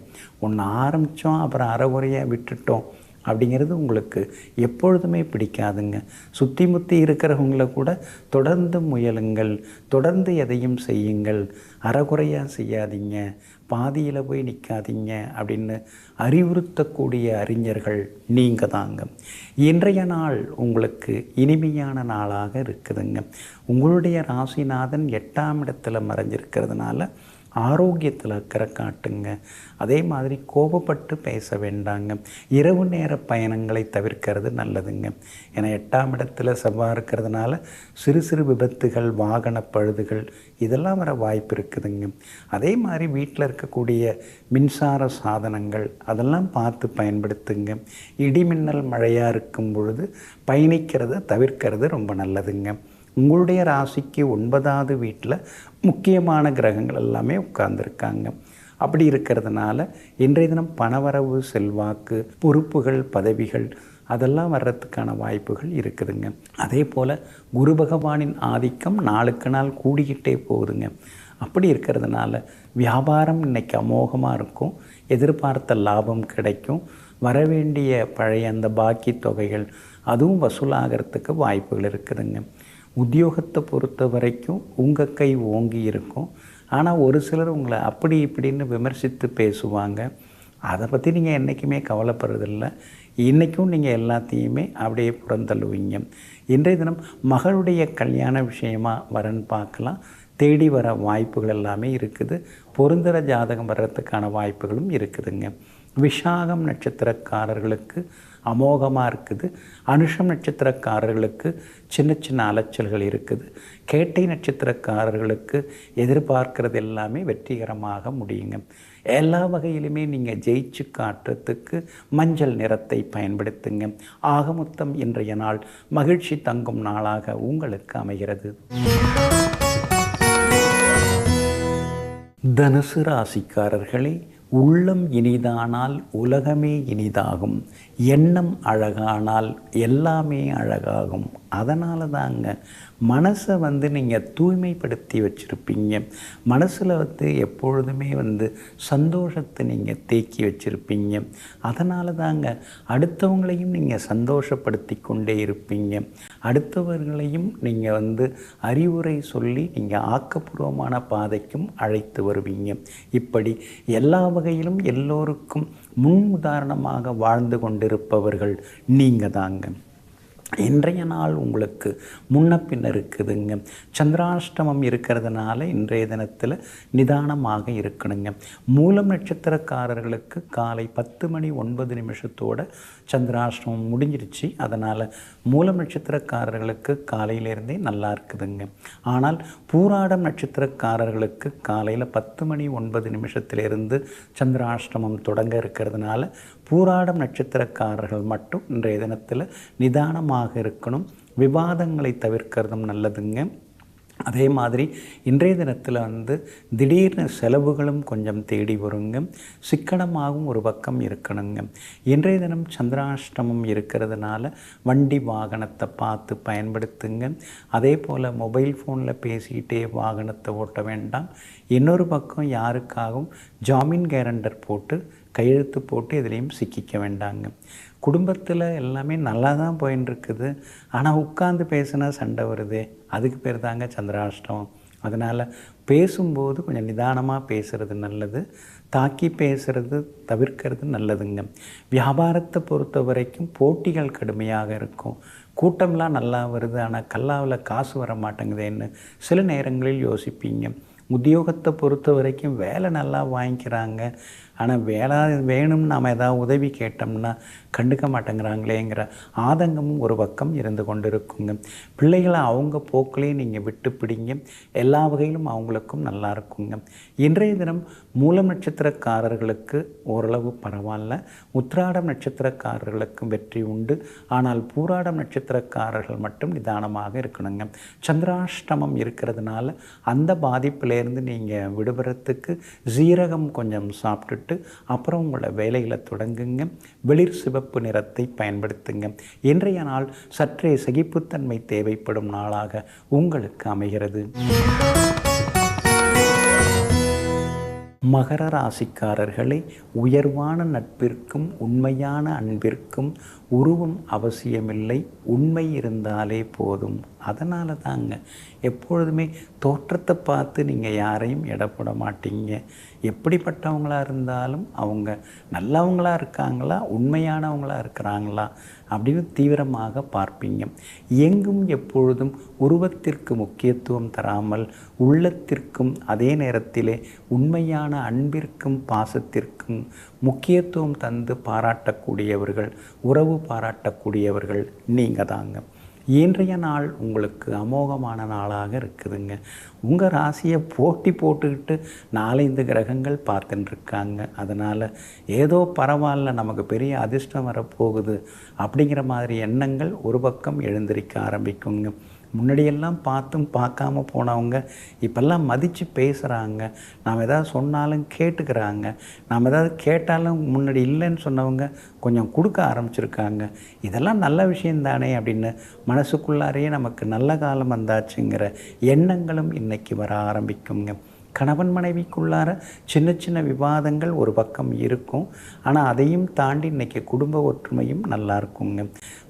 S1: ஒன்று ஆரம்பித்தோம் அப்புறம் அரைகுறையாக விட்டுட்டோம் அப்படிங்கிறது உங்களுக்கு எப்பொழுதுமே பிடிக்காதுங்க. சுற்றி முற்றி இருக்கிறவங்கள கூட தொடர்ந்து முயலுங்கள், தொடர்ந்து எதையும் செய்யுங்கள், அரைகுறையாக செய்யாதீங்க, பாதியில் போய் நிற்காதீங்க அப்படின்னு அறிவுறுத்தக்கூடிய அறிஞர்கள் நீங்கள் தாங்க. இன்றைய நாள் உங்களுக்கு இனிமையான நாளாக இருக்குதுங்க. உங்களுடைய ராசிநாதன் 8ஆம் இடத்துல மறைஞ்சிருக்கிறதுனால ஆரோக்கியத்தில் அக்கறை காட்டுங்க. அதே மாதிரி கோபப்பட்டு பேச வேண்டாங்க. இரவு நேர பயணங்களை தவிர்க்கிறது நல்லதுங்க. ஏன்னா 8ஆம் இடத்துல செவ்வாய் இருக்கிறதுனால சிறு சிறு விபத்துகள், வாகன பழுதுகள் இதெல்லாம் வர வாய்ப்பு இருக்குதுங்க. அதே மாதிரி வீட்டில் இருக்கக்கூடிய மின்சார சாதனங்கள் அதெல்லாம் பார்த்து பயன்படுத்துங்க. இடிமின்னல் மழையாக இருக்கும் பொழுது பயணிக்கிறத தவிர்க்கிறது ரொம்ப நல்லதுங்க. உங்களுடைய ராசிக்கு 9ஆவது வீட்டில் முக்கியமான கிரகங்கள் எல்லாமே உட்கார்ந்துருக்காங்க. அப்படி இருக்கிறதுனால இன்றைய தினம் பணவரவு, செல்வாக்கு, பொறுப்புகள், பதவிகள் அதெல்லாம் வர்றதுக்கான வாய்ப்புகள் இருக்குதுங்க. அதே போல் குரு பகவானின் ஆதிக்கம் நாளுக்கு நாள் கூடிக்கிட்டே போகுதுங்க. அப்படி இருக்கிறதுனால வியாபாரம் இன்றைக்கி அமோகமாக இருக்கும். எதிர்பார்த்த லாபம் கிடைக்கும். வரவேண்டிய பழைய அந்த பாக்கி தொகைகள் அதுவும் வசூலாகிறதுக்கு வாய்ப்புகள் இருக்குதுங்க. உத்தியோகத்தை பொறுத்த வரைக்கும் உங்கள் கை ஓங்கி இருக்கும். ஆனால் ஒரு சிலர் உங்களை அப்படி இப்படின்னு விமர்சித்து பேசுவாங்க. அதை பற்றி நீங்கள் என்றைக்குமே கவலைப்படுறதில்ல. இன்றைக்கும் நீங்கள் எல்லாத்தையுமே அப்படியே புறந்தள்ளுவீங்க. இன்றைய தினம் மகளுடைய கல்யாண விஷயமாக வரன்னு பார்க்கலாம். தேடி வர வாய்ப்புகள் எல்லாமே இருக்குது. பொருந்தர ஜாதகம் வர்றதுக்கான வாய்ப்புகளும் இருக்குதுங்க. விஷாகம் நட்சத்திரக்காரர்களுக்கு அமோகமாக இருக்குது. அனுஷம் நட்சத்திரக்காரர்களுக்கு சின்ன சின்ன அலைச்சல்கள் இருக்குது. கேட்டை நட்சத்திரக்காரர்களுக்கு எதிர்பார்க்கிறது எல்லாமே வெற்றிகரமாக முடியுங்க. எல்லா வகையிலுமே நீங்கள் ஜெயிச்சு காட்டுறதுக்கு மஞ்சள் நிறத்தை பயன்படுத்துங்க. ஆக மொத்தம் இன்றைய நாள் மகிழ்ச்சி தங்கும் நாளாக உங்களுக்கு அமைகிறது. தனுசு ராசிக்காரர்களே, உள்ளம் இனிதானால் உலகமே இனிதாகும். எண்ணம் அழகானால் எல்லாமே அழகாகும். அதனால தாங்க மனசை நீங்கள் தூய்மைப்படுத்தி வச்சுருப்பீங்க. மனசில் எப்பொழுதுமே சந்தோஷத்தை நீங்கள் தேக்கி வச்சுருப்பீங்க. அதனால தாங்க அடுத்தவங்களையும் நீங்கள் சந்தோஷப்படுத்தி கொண்டே இருப்பீங்க. அடுத்தவர்களையும் நீங்கள் அறிவுரை சொல்லி நீங்கள் ஆக்கப்பூர்வமான பாதைக்கும் அழைத்து வருவீங்க. இப்படி எல்லா வகையிலும் எல்லோருக்கும் முன் உதாரணமாக வாழ்ந்து கொண்டிருப்பவர்கள் நீங்கள் தாங்க. இன்றைய நாள் உங்களுக்கு முன்ன பின்ன இருக்குதுங்க. சந்திராஷ்டமம் இருக்கிறதுனால இன்றைய தினத்தில் நிதானமாக இருக்கணுங்க. மூலம் நட்சத்திரக்காரர்களுக்கு காலை 10:09 சந்திராஷ்டமம் முடிஞ்சிருச்சு. அதனால் மூலம் நட்சத்திரக்காரர்களுக்கு காலையிலேருந்தே நல்லா இருக்குதுங்க. ஆனால் பூராடம் நட்சத்திரக்காரர்களுக்கு காலையில் 10:09 சந்திராஷ்டமம் தொடங்க இருக்கிறதுனால பூராடம் நட்சத்திரக்காரர்கள் மட்டும் இன்றைய தினத்தில் நிதானமாக இருக்கணும். விவாதங்களை தவிர்க்கிறதும் நல்லதுங்க. அதே மாதிரி இன்றைய தினத்தில் திடீர்னு செலவுகளும் கொஞ்சம் தேடி வருங்க. சிக்கனமாகவும் ஒரு பக்கம் இருக்கணுங்க. இன்றைய தினம் சந்திராஷ்டமம் இருக்கிறதுனால வண்டி வாகனத்தை பார்த்து பயன்படுத்துங்க. அதே போல் மொபைல் ஃபோனில் பேசிக்கிட்டே வாகனத்தை ஓட்ட வேண்டாம். இன்னொரு பக்கம் யாருக்காகவும் ஜாமீன் கேரண்டர் போட்டு கையெழுத்து போட்டு எதுலேயும் சிக்கிக்க வேண்டாங்க. குடும்பத்தில் எல்லாமே நல்லா தான் போயின்னு இருக்குது. ஆனால் உட்காந்து பேசுனா சண்டை வருது. அதுக்கு பேர் தாங்க சந்திராஷ்டமம். அதனால் பேசும்போது கொஞ்சம் நிதானமாக பேசுகிறது நல்லது. தாக்கி பேசுகிறது தவிர்க்கிறது நல்லதுங்க. வியாபாரத்தை பொறுத்த வரைக்கும் போட்டிகள் கடுமையாக இருக்கும். கூட்டம்லாம் நல்லா வருது, ஆனால் கல்லாவில் காசு வர மாட்டேங்குதேன்னு சில நேரங்களில் யோசிப்பீங்க. உத்தியோகத்தை பொறுத்த வரைக்கும் வேலை நல்லா வாங்கிக்கிறாங்க, ஆனால் வேலை வேணும்னு நாம் ஏதாவது உதவி கேட்டோம்னா கண்டுக்க மாட்டேங்கிறாங்களேங்கிற ஆதங்கமும் ஒரு பக்கம் இருந்து கொண்டு இருக்குங்க. பிள்ளைகளை அவங்க போக்கிலேயே நீங்கள் விட்டு பிடிங்க. எல்லா வகையிலும் அவங்களுக்கும் நல்லா இருக்குங்க. இன்றைய தினம் மூலம் நட்சத்திரக்காரர்களுக்கு ஓரளவு பரவாயில்ல. உத்திராடம் நட்சத்திரக்காரர்களுக்கும் வெற்றி உண்டு. ஆனால் பூராடம் நட்சத்திரக்காரர்கள் மட்டும் நிதானமாக இருக்கணுங்க. சந்திராஷ்டமம் இருக்கிறதுனால அந்த பாதிப்பிலேருந்து நீங்கள் விடுபடுறதுக்கு சீரகம் கொஞ்சம் சாப்பிட்டுட்டு அப்புறம் உங்களோட வேலைகளை தொடங்குங்க. வெளிர் சிவப்பு நிறத்தை பயன்படுத்துங்க. இன்றைய நாள் சற்றே சகிப்புத்தன்மை தேவைப்படும் நாளாக உங்களுக்கு அமைகிறது. மகர ராசிக்காரர்களை உயர்வான நட்பிற்கும் உண்மையான அன்பிற்கும் உருவம் அவசியமில்லை, உண்மை இருந்தாலே போதும். அதனால தாங்க எப்பொழுதுமே தோற்றத்தை பார்த்து நீங்கள் யாரையும் எடை போட மாட்டீங்க. எப்படிப்பட்டவங்களாக இருந்தாலும் அவங்க நல்லவங்களாக இருக்காங்களா, உண்மையானவங்களாக இருக்கிறாங்களா அப்படின்னு தீவிரமாக பார்ப்பீங்க. எங்கும் எப்பொழுதும் உருவத்திற்கு முக்கியத்துவம் தராமல் உள்ளத்திற்கும் அதே நேரத்திலே உண்மையான அன்பிற்கும் பாசத்திற்கும் முக்கியத்துவம் தந்து பாராட்டக்கூடியவர்கள், உறவு பாராட்டக்கூடியவர்கள் நீங்கள் தாங்க. இன்றைய நாள் உங்களுக்கு அமோகமான நாளாக இருக்குதுங்க. உங்கள் ராசியை போட்டி போட்டுக்கிட்டு 4-5 கிரகங்கள் பார்த்துட்டுருக்காங்க. அதனால் ஏதோ பரவாயில்ல, நமக்கு பெரிய அதிர்ஷ்டம் வரப்போகுது அப்படிங்கிற மாதிரி எண்ணங்கள் ஒரு பக்கம் எழுந்திருக்க ஆரம்பிக்குங்க. முன்னாடியெல்லாம் பார்த்தும் பார்க்காம போனவங்க இப்போல்லாம் மதித்து பேசுகிறாங்க. நாம் எதாவது சொன்னாலும் கேட்டுக்கிறாங்க. நாம் எதாவது கேட்டாலும் முன்னாடி இல்லைன்னு சொன்னவங்க கொஞ்சம் கொடுக்க ஆரம்பிச்சிருக்காங்க. இதெல்லாம் நல்ல விஷயந்தானே அப்படின்னு மனசுக்குள்ளாரையே நமக்கு நல்ல காலம் வந்தாச்சுங்கிற எண்ணங்களும் இன்றைக்கி வர ஆரம்பிக்குங்க. கணவன் மனைவிக்குள்ளார சின்ன சின்ன விவாதங்கள் ஒரு பக்கம் இருக்கும். ஆனால் அதையும் தாண்டி இன்றைக்கி குடும்ப ஒற்றுமையும் நல்லா இருக்குங்க.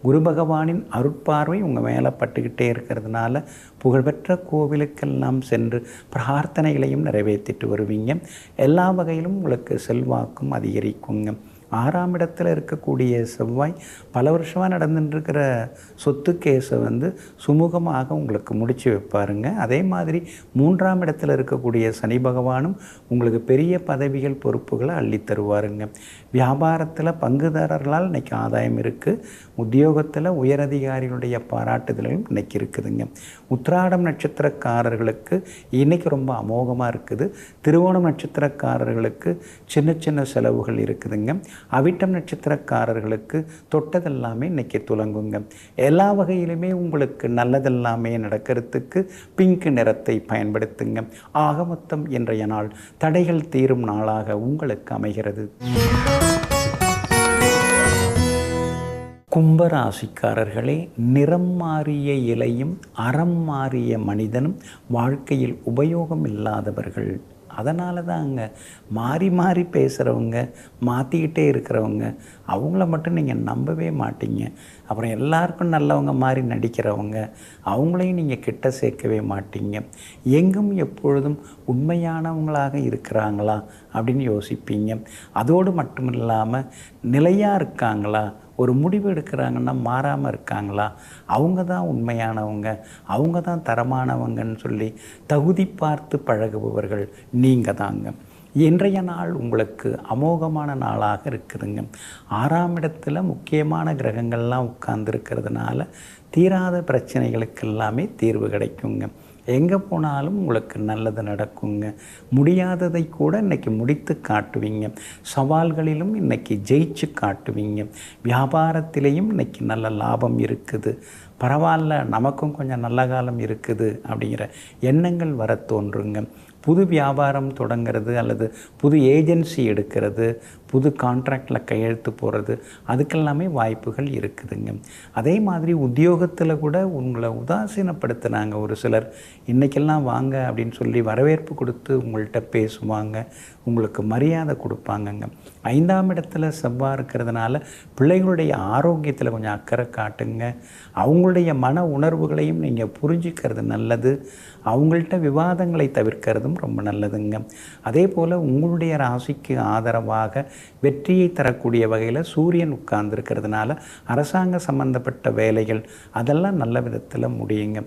S1: குரு பகவானின் அருட்பார்வை உங்கள் மேலே பட்டுக்கிட்டே இருக்கிறதுனால புகழ்பெற்ற கோவிலுக்கெல்லாம் சென்று பிரார்த்தனைகளையும் நிறைவேற்றிட்டு வருவீங்க. எல்லா வகையிலும் உங்களுக்கு செல்வாக்கும் அதிகரிக்குங்க. 6ஆம் இடத்தில் இருக்கக்கூடிய செவ்வாய் பல வருஷமாக நடந்துட்டுருக்கிற சொத்து கேஸை சுமூகமாக உங்களுக்கு முடித்து வைப்பாருங்க. அதே மாதிரி 3ஆம் இடத்தில் இருக்கக்கூடிய சனி பகவானும் உங்களுக்கு பெரிய பதவிகள் பொறுப்புகளை அள்ளி தருவாருங்க. வியாபாரத்தில் பங்குதாரர்களால் இன்றைக்கி ஆதாயம் இருக்குது. உத்தியோகத்தில் உயரதிகாரிகளுடைய பாராட்டுதலும் இன்றைக்கி இருக்குதுங்க. உத்திராடம் நட்சத்திரக்காரர்களுக்கு இன்றைக்கி ரொம்ப அமோகமாக இருக்குது. திருவோணம் நட்சத்திரக்காரர்களுக்கு சின்ன சின்ன செலவுகள் இருக்குதுங்க. அவிட்டம் நட்சத்திரக்காரர்களுக்கு தொட்டதெல்லாமே இன்றைக்கி துலங்குங்க. எல்லா வகையிலுமே உங்களுக்கு நல்லதெல்லாமே நடக்கிறதுக்கு பிங்க் நிறத்தை பயன்படுத்துங்க. ஆக மொத்தம் இன்றைய நாள் தடைகள் தீரும் நாளாக உங்களுக்கு அமைகிறது. கும்பராசிக்காரர்களே, நிறம் மாறிய இலையும் அறம் மாறிய மனிதனும் வாழ்க்கையில் உபயோகம் இல்லாதவர்கள். அதனால தாங்க மாறி மாறி பேசுகிறவங்க, மாற்றிக்கிட்டே இருக்கிறவங்க, அவங்கள மட்டும் நீங்கள் நம்பவே மாட்டீங்க. அப்புறம் எல்லாருக்கும் நல்லவங்க மாதிரி நடிக்கிறவங்க, அவங்களையும் நீங்கள் கிட்ட சேர்க்கவே மாட்டீங்க. எங்கும் எப்பொழுதும் உண்மையானவங்களாக இருக்கிறாங்களா அப்படின்னு யோசிப்பீங்க. அதோடு மட்டும் இல்லாமல் நிலையாக இருக்காங்களா, ஒரு முடிவு எடுக்கிறாங்கன்னா மாறாமல் இருக்காங்களா, அவங்க தான் உண்மையானவங்க, அவங்க தான் தரமானவங்கன்னு சொல்லி தகுதி பார்த்து பழகுபவர்கள் நீங்கள் தாங்க. இன்றைய நாள் உங்களுக்கு அமோகமான நாளாக இருக்குதுங்க. 6ஆம் இடத்துல முக்கியமான கிரகங்கள்லாம் உட்கார்ந்துருக்கிறதுனால தீராத பிரச்சனைகளுக்கு எல்லாமே தீர்வு கிடைக்குங்க. எங்கே போனாலும் உங்களுக்கு நல்லது நடக்குங்க. முடியாததை கூட இன்றைக்கி முடித்து காட்டுவீங்க. சவால்களிலும் இன்றைக்கி ஜெயிச்சு காட்டுவீங்க. வியாபாரத்திலையும் இன்றைக்கி நல்ல லாபம் இருக்குது. பரவாயில்ல, நமக்கும் கொஞ்சம் நல்ல காலம் இருக்குது அப்படிங்கிற எண்ணங்கள் வர தோன்றுங்க. புது வியாபாரம் தொடங்கிறது அல்லது புது ஏஜென்சி எடுக்கிறது, புது கான்ட்ராக்டில் கையெழுத்து போடுறது, அதுக்கெல்லாமே வாய்ப்புகள் இருக்குதுங்க. அதே மாதிரி உத்தியோகத்தில் கூட உங்களை உதாசீனப்படுத்தினாங்க ஒரு சிலர். இன்றைக்கெல்லாம் வாங்க அப்படின்னு சொல்லி வரவேற்பு கொடுத்து உங்கள்கிட்ட பேசுவாங்க, உங்களுக்கு மரியாதை கொடுப்பாங்கங்க. 5ஆம் இடத்துல செவ்வாய் இருக்கிறதுனால பிள்ளைகளுடைய ஆரோக்கியத்தில் கொஞ்சம் அக்கறை காட்டுங்க. அவங்களுடைய மன உணர்வுகளையும் நீங்கள் புரிஞ்சுக்கிறது நல்லது. அவங்கள்ட்ட விவாதங்களை தவிர்க்கிறதும் ரொம்ப நல்லதுங்க. அதே போல் உங்களுடைய ராசிக்கு ஆதரவாக வெற்றியை தரக்கூடிய வகையில் சூரியன் உட்கார்ந்துருக்கிறதுனால அரசாங்க சம்பந்தப்பட்ட வேலைகள் அதெல்லாம் நல்ல விதத்தில் முடியுங்க.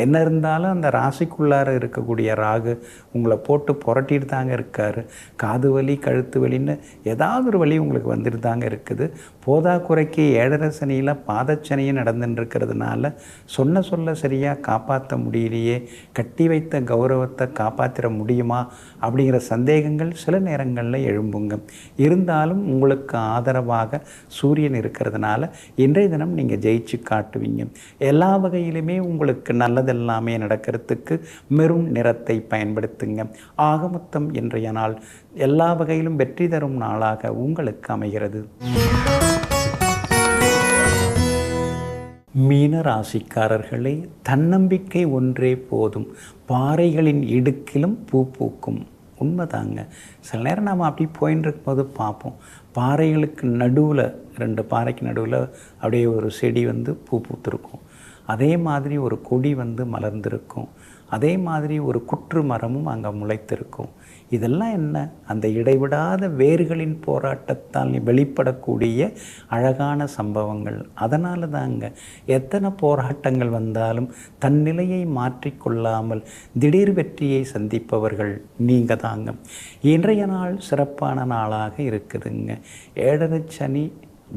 S1: என்ன இருந்தாலும் அந்த ராசிக்குள்ளார இருக்கக்கூடிய ராகு உங்களை போட்டு புரட்டிட்டு தாங்க இருக்கார். காது வலி, கழுத்து வலின்னு ஏதாவது ஒரு வலி உங்களுக்கு வந்துட்டு தாங்க இருக்குது. போதாக்குறைக்கு 7.5 சனியில் பாதச்சனியும் நடந்துட்டுருக்கிறதுனால சொல்ல சரியாக காப்பாற்ற முடியலையே, கட்டி வைத்த கௌரவத்தை காப்பாற்றிட முடியுமா அப்படிங்கிற சந்தேகங்கள் சில நேரங்களில் எழும்புங்க. இருந்தாலும் உங்களுக்கு ஆதரவாக சூரியன் இருக்கிறதுனால இன்றைய தினம் நீங்கள் ஜெயிச்சு காட்டுவீங்க. எல்லா வகையிலுமே உங்களுக்கு நல்லதெல்லாமே நடக்கிறதுக்கு மெரூன் நிறத்தை பயன்படுத்துங்க. ஆக மொத்தம் இன்றைய நாள் எல்லா வகையிலும் வெற்றி தரும் நாளாக உங்களுக்கு அமைகிறது. மீன ராசிக்காரர்களே, தன்னம்பிக்கை ஒன்றே போதும், பாறைகளின் இடுக்கிலும் பூ பூக்கும். உண்மைதாங்க. சில நேரம் நாம் அப்படி போயின்னு இருக்கும்போது பார்ப்போம், பாறைகளுக்கு நடுவில், 2 பாறைக்கு நடுவில் அப்படியே ஒரு செடி பூ பூத்திருக்கும். அதே மாதிரி ஒரு கொடி மலர்ந்திருக்கும். அதே மாதிரி ஒரு குற்று மரமும் அங்கே முளைத்திருக்கும். இதெல்லாம் என்ன? அந்த இடைவிடாத வேர்களின் போராட்டத்தால் வெளிப்படக்கூடிய அழகான சம்பவங்கள். அதனால தாங்க எத்தனை போராட்டங்கள் வந்தாலும் தன் நிலையை மாற்றிக்கொள்ளாமல் திடீர் வெற்றியை சந்திப்பவர்கள் நீங்கள் தாங்க. இன்றைய நாள் சிறப்பான நாளாக இருக்குதுங்க. 7.5 சனி,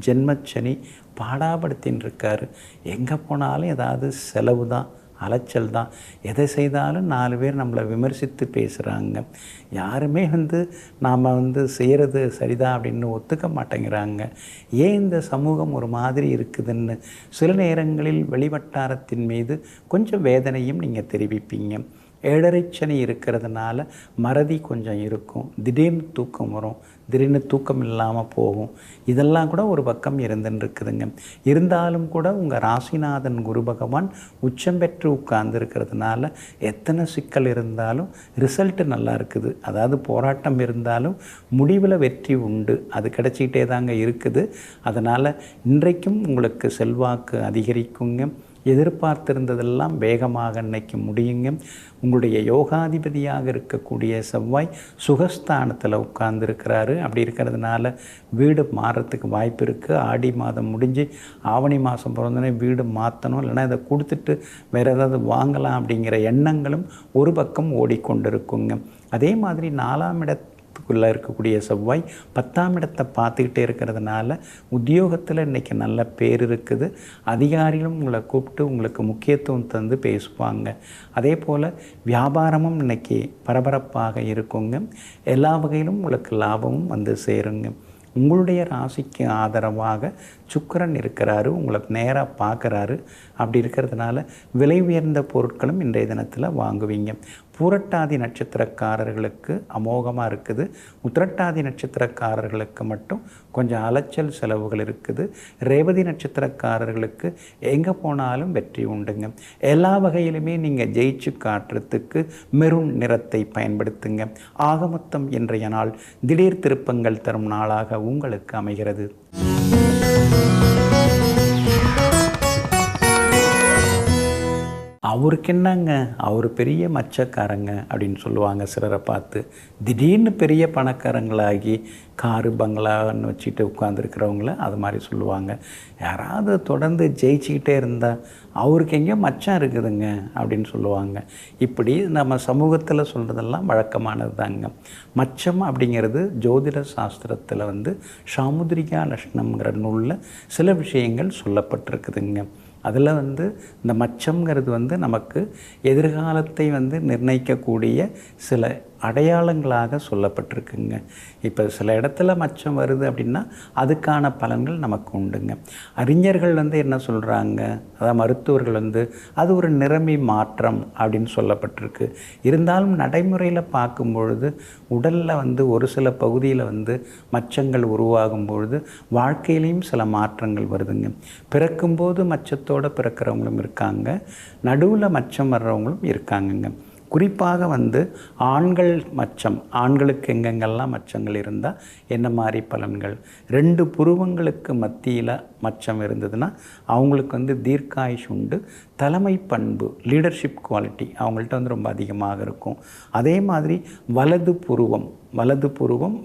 S1: ஜென்மச்சனி பாடாப்படுத்தின்னு இருக்காரு. எங்கே போனாலும் ஏதாவது செலவு தான், அலைச்சல் தான். எதை செய்தாலும் 4 பேர் நம்மளை விமர்சித்து பேசுகிறாங்க. யாருமே நாம் செய்கிறது சரிதான் அப்படின்னு ஒத்துக்க மாட்டேங்கிறாங்க. ஏன் இந்த சமூகம் ஒரு மாதிரி இருக்குதுன்னு சில நேரங்களில் வெளிவட்டாரத்தின் மீது கொஞ்சம் வேதனையும் நீங்கள் தெரிவிப்பீங்க. 7.5 சனி இருக்கிறதுனால மறதி கொஞ்சம் இருக்கும். திடீர்னு தூக்கம் வரும், திடீர்னு தூக்கம் இல்லாமல் போகும். இதெல்லாம் கூட ஒரு பக்கம் இருந்துருக்குதுங்க. இருந்தாலும் கூட உங்கள் ராசிநாதன் குரு பகவான் உச்சம் பெற்று உட்கார்ந்துருக்கிறதுனால எத்தனை சிக்கல் இருந்தாலும் ரிசல்ட்டு நல்லா இருக்குது. அதாவது போராட்டம் இருந்தாலும் முடிவில் வெற்றி உண்டு. அது கிடச்சிக்கிட்டே தாங்க இருக்குது. அதனால் இன்றைக்கும் உங்களுக்கு செல்வாக்கு அதிகரிக்குங்க. எதிர்பார்த்திருந்ததெல்லாம் வேகமாக இன்னைக்கு முடியுங்க. உங்களுடைய யோகாதிபதியாக இருக்கக்கூடிய செவ்வாய் சுகஸ்தானத்தில் உட்கார்ந்துருக்கிறாரு. அப்படி இருக்கிறதுனால வீடு மாறுறதுக்கு வாய்ப்பு இருக்குது. ஆடி மாதம் முடிஞ்சு ஆவணி மாதம் பிறந்தோடனே வீடு மாற்றணும், இல்லைனா இதை கொடுத்துட்டு வேறு ஏதாவது வாங்கலாம் அப்படிங்கிற எண்ணங்களும் ஒரு பக்கம் ஓடிக்கொண்டிருக்குங்க. அதே மாதிரி 4ஆம் இடத்துக்குள்ளே இருக்கக்கூடிய செவ்வாய் 10ஆம் இடத்தை பார்த்துக்கிட்டே இருக்கிறதுனால உத்தியோகத்தில் இன்றைக்கி நல்ல பேர் இருக்குது. அதிகாரிகளும் உங்களை கூப்பிட்டு உங்களுக்கு முக்கியத்துவம் தந்து பேசுவாங்க. அதே போல் வியாபாரமும் இன்றைக்கி பரபரப்பாக இருக்குங்க. எல்லா வகையிலும் உங்களுக்கு லாபமும் சேருங்க. உங்களுடைய ராசிக்கு ஆதரவாக சுக்கிரன் இருக்கிறாரு, உங்களை நேராக பார்க்குறாரு. அப்படி இருக்கிறதுனால விலை உயர்ந்த பொருட்களும் இன்றைய தினத்தில் வாங்குவீங்க. பூரட்டாதி நட்சத்திரக்காரர்களுக்கு அமோகமாக இருக்குது. உத்திரட்டாதி நட்சத்திரக்காரர்களுக்கு மட்டும் கொஞ்சம் அலைச்சல் செலவுகள் இருக்குது. ரேவதி நட்சத்திரக்காரர்களுக்கு எங்கே போனாலும் வெற்றி உண்டுங்க. எல்லா வகையிலுமே நீங்கள் ஜெயிச்சு காட்டுறதுக்கு மெரூன் நிறத்தை பயன்படுத்துங்க. ஆகமொத்தம் இன்றைய நாள் திடீர் திருப்பங்கள் தரும் நாளாக உங்களுக்கு அமைகிறது. அவருக்கு என்னங்க, அவர் பெரிய மச்சக்காரங்க அப்படின்னு சொல்லுவாங்க சிலரை பார்த்து. திடீர்னு பெரிய பணக்காரங்களாகி காரு பங்களான்னு வச்சுட்டு உட்காந்துருக்கிறவங்கள அது மாதிரி சொல்லுவாங்க. யாராவது தொடர்ந்து ஜெயிச்சுக்கிட்டே இருந்தால் அவருக்கு எங்கேயோ மச்சம் இருக்குதுங்க அப்படின்னு சொல்லுவாங்க. இப்படி நம்ம சமூகத்தில் சொல்கிறதெல்லாம் வழக்கமானது தாங்க. மச்சம் அப்படிங்கிறது ஜோதிட சாஸ்திரத்தில் சாமுதிரிகா லக்ஷணம்ங்கிற நூலில் சில விஷயங்கள் சொல்லப்பட்டிருக்குதுங்க. அதில் இந்த மச்சம்ங்கிறது நமக்கு எதிர்காலத்தை நிர்ணயிக்கக்கூடிய சில அடையாளங்களாக சொல்லப்பட்டிருக்குங்க. இப்போ சில இடத்துல மச்சம் வருது அப்படின்னா அதுக்கான பலன்கள் நமக்கு உண்டுங்க. அறிஞர்கள் என்ன சொல்கிறாங்க, அதாவது மருத்துவர்கள் அது ஒரு நிறமி மாற்றம் அப்படின்னு சொல்லப்பட்டிருக்கு. இருந்தாலும் நடைமுறையில் பார்க்கும் பொழுது உடலில் ஒரு சில பகுதியில் மச்சங்கள் உருவாகும் பொழுது வாழ்க்கையிலையும் சில மாற்றங்கள் வருதுங்க. பிறக்கும்போது மச்சத்தோடு பிறக்கிறவங்களும் இருக்காங்க, நடுவில் மச்சம் வர்றவங்களும் இருக்காங்கங்க. குறிப்பாக ஆண்கள் மச்சம், ஆண்களுக்கு எங்கெங்கெல்லாம் மச்சங்கள் இருந்தால் என்ன மாதிரி பலன்கள்? 2 புருவங்களுக்கு மத்தியில் மச்சம் இருந்ததுன்னா அவங்களுக்கு தீர்க்காயுஷ் உண்டு. தலைமை பண்பு, லீடர்ஷிப் குவாலிட்டி அவங்கள்ட்ட ரொம்ப அதிகமாக இருக்கும். அதே மாதிரி வலது புருவம்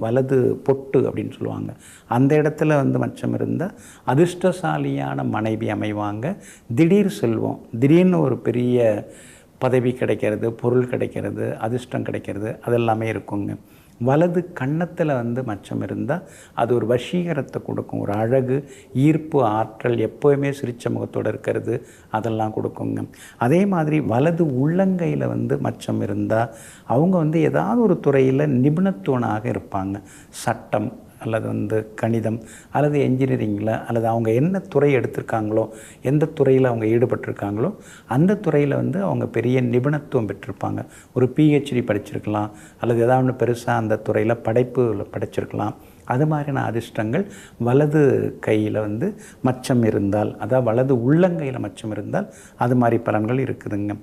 S1: வலது பொட்டு அப்படின்னு சொல்லுவாங்க. அந்த இடத்துல மச்சம் இருந்தால் அதிர்ஷ்டசாலியான மனைவி அமைவாங்க. திடீர் செல்வம், திடீர்னு ஒரு பெரிய பதவி கிடைக்கிறது, பொருள் கிடைக்கிறது, அதிர்ஷ்டம் கிடைக்கிறது, அதெல்லாமே இருக்குங்க. வலது கன்னத்தில் மச்சம் இருந்தால் அது ஒரு வசீகரத்தை கொடுக்கும். ஒரு அழகு, ஈர்ப்பு, ஆற்றல், எப்போவுமே சிரிச்ச முகத்தோடு இருக்கிறது, அதெல்லாம் கொடுக்குங்க. அதே மாதிரி வலது உள்ளங்கையில் மச்சம் இருந்தால் அவங்க ஏதாவது ஒரு துறையில் நிபுணத்துவனாக இருப்பாங்க. சட்டம் அல்லது கணிதம் அல்லது என்ஜினியரிங்கில் அல்லது அவங்க என்ன துறை எடுத்திருக்காங்களோ, எந்த துறையில் அவங்க ஈடுபட்டிருக்காங்களோ அந்த துறையில் அவங்க பெரிய நிபுணத்துவம் பெற்றிருப்பாங்க. ஒரு பிஹெச்டி படிச்சிருக்கலாம், அல்லது ஏதாவது பெருசாக அந்த துறையில் படைப்பு படிச்சிருக்கலாம். அது மாதிரியான அதிர்ஷ்டங்கள் வலது கையில் மச்சம் இருந்தால், அதாவது வலது உள்ளங்கையில் மச்சம் இருந்தால் அது மாதிரி பலன்கள் இருக்குதுங்க.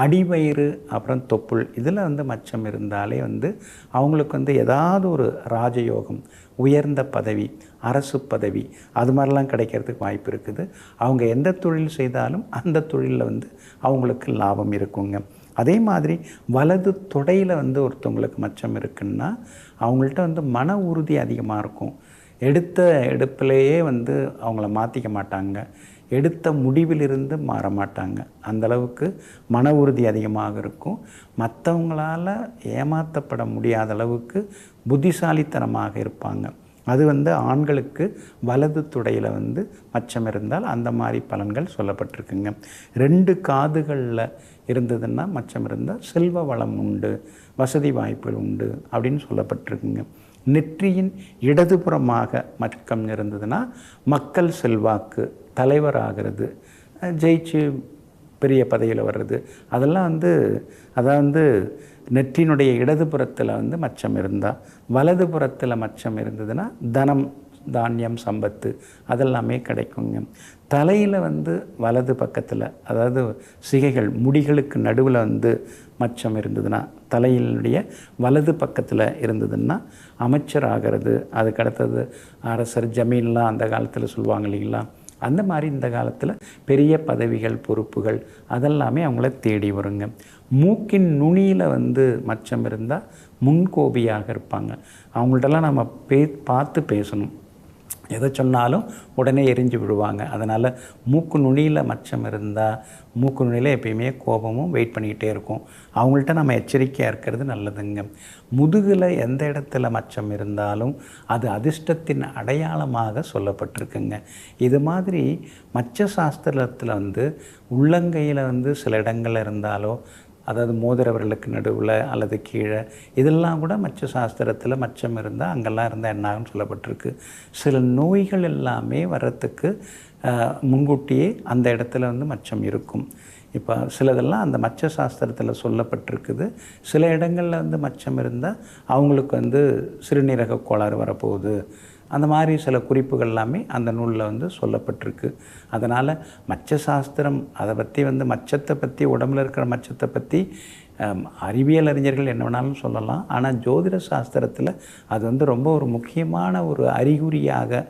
S1: அடிவயிறு அப்புறம் தொப்புள் இதில் மச்சம் இருந்தாலே அவங்களுக்கு ஏதாவது ஒரு ராஜயோகம், உயர்ந்த பதவி, அரசு பதவி அது மாதிரிலாம் கிடைக்கிறதுக்கு வாய்ப்பு இருக்குது. அவங்க எந்த தொழில் செய்தாலும் அந்த தொழிலில் அவங்களுக்கு லாபம் இருக்குங்க. அதே மாதிரி வலது தொடையில் ஒருத்தவங்களுக்கு மச்சம் இருக்குன்னா அவங்கள்ட்ட மன உறுதி அதிகமாக இருக்கும். எடுத்த எடுப்பிலேயே அவங்கள மாற்றிக்க மாட்டாங்க, எடுத்த முடிவிலிருந்து மாற மாட்டாங்க. அந்தளவுக்கு மன உறுதி அதிகமாக இருக்கும். மற்றவங்களால் ஏமாற்றப்பட முடியாத அளவுக்கு புத்திசாலித்தனமாக இருப்பாங்க. அது ஆண்களுக்கு வலது துடையில் மச்சம் இருந்தால் அந்த மாதிரி பலன்கள் சொல்லப்பட்டிருக்குங்க. 2 காதுகளில் இருந்ததுன்னா மச்சம் இருந்தால் செல்வ வளம் உண்டு, வசதி வாய்ப்புகள் உண்டு அப்படின்னு சொல்லப்பட்டிருக்குங்க. நெற்றியின் இடதுபுறமாக மச்சம் இருந்ததுன்னா மக்கள் செல்வாக்கு, தலைவராகிறது, ஜெயிச்சு பெரிய பதவியில் வர்றது, அதெல்லாம் அதாவது நெற்றினுடைய இடதுபுறத்தில் மச்சம் இருந்தால். வலதுபுறத்தில் மச்சம் இருந்ததுன்னா தனம், தானியம், சம்பத்து அதெல்லாமே கிடைக்குங்க. தலையில் வலது பக்கத்தில், அதாவது சிகைகள், முடிகளுக்கு நடுவில் மச்சம் இருந்ததுன்னா, தலையினுடைய வலது பக்கத்தில் இருந்ததுன்னா அமைச்சர் ஆகிறது. அதுக்கடுத்தது அரசர், ஜமீன்லாம் அந்த காலத்தில் சொல்லுவாங்க இல்லைங்களா, அந்த மாதிரி இந்த காலத்தில் பெரிய பதவிகள், பொறுப்புகள் அதெல்லாமே அவங்கள தேடி வருங்க. மூக்கின் நுனியில் மச்சம் இருந்தால் முன்கோபியாக இருப்பாங்க. அவங்கள்ட்டலாம் நம்ம பார்த்து பேசணும், எதை சொன்னாலும் உடனே எரிஞ்சு விடுவாங்க. அதனால் மூக்கு நுனியில் மச்சம் இருந்தால் மூக்கு நுனியில் எப்பயுமே கோபமும் வெயிட் பண்ணிக்கிட்டே இருக்கும். அவங்கள்ட்ட நம்ம எச்சரிக்கையாக இருக்கிறது நல்லதுங்க. முதுகில் எந்த இடத்துல மச்சம் இருந்தாலும் அது அதிர்ஷ்டத்தின் அடையாளமாக சொல்லப்பட்டிருக்குங்க. இது மாதிரி மச்ச சாஸ்திரத்தில் உள்ளங்கையில் சில இடங்கள் இருந்தாலோ, அதாவது மோதிரவர்களுக்கு நடுவில் அல்லது கீழே, இதெல்லாம் கூட மச்ச சாஸ்திரத்தில் மச்சம் இருந்தால் அங்கெல்லாம் இருந்தால் என்ன ஆகும்னு சொல்லப்பட்டிருக்கு. சில நோய்கள் எல்லாமே வர்றதுக்கு முன்கூட்டியே அந்த இடத்துல வந்து மச்சம் இருக்கும். இப்போ சிலதெல்லாம் அந்த மச்ச சாஸ்திரத்தில் சொல்லப்பட்டிருக்குது. சில இடங்களில் வந்து மச்சம் இருந்தால் அவங்களுக்கு வந்து சிறுநீரக கோளாறு வரப்போகுது, அந்த மாதிரி சில குறிப்புகள் எல்லாமே அந்த நூலில் வந்து சொல்லப்பட்டிருக்கு. அதனால் மச்ச சாஸ்திரம் அதை பற்றி வந்து மச்சத்தை பற்றி, உடம்புல இருக்கிற மச்சத்தை பற்றி அறிவியல் அறிஞர்கள் என்ன வேணாலும் சொல்லலாம். ஆனால் ஜோதிட சாஸ்திரத்தில் அது வந்து ரொம்ப ஒரு முக்கியமான ஒரு அறிகுறியாக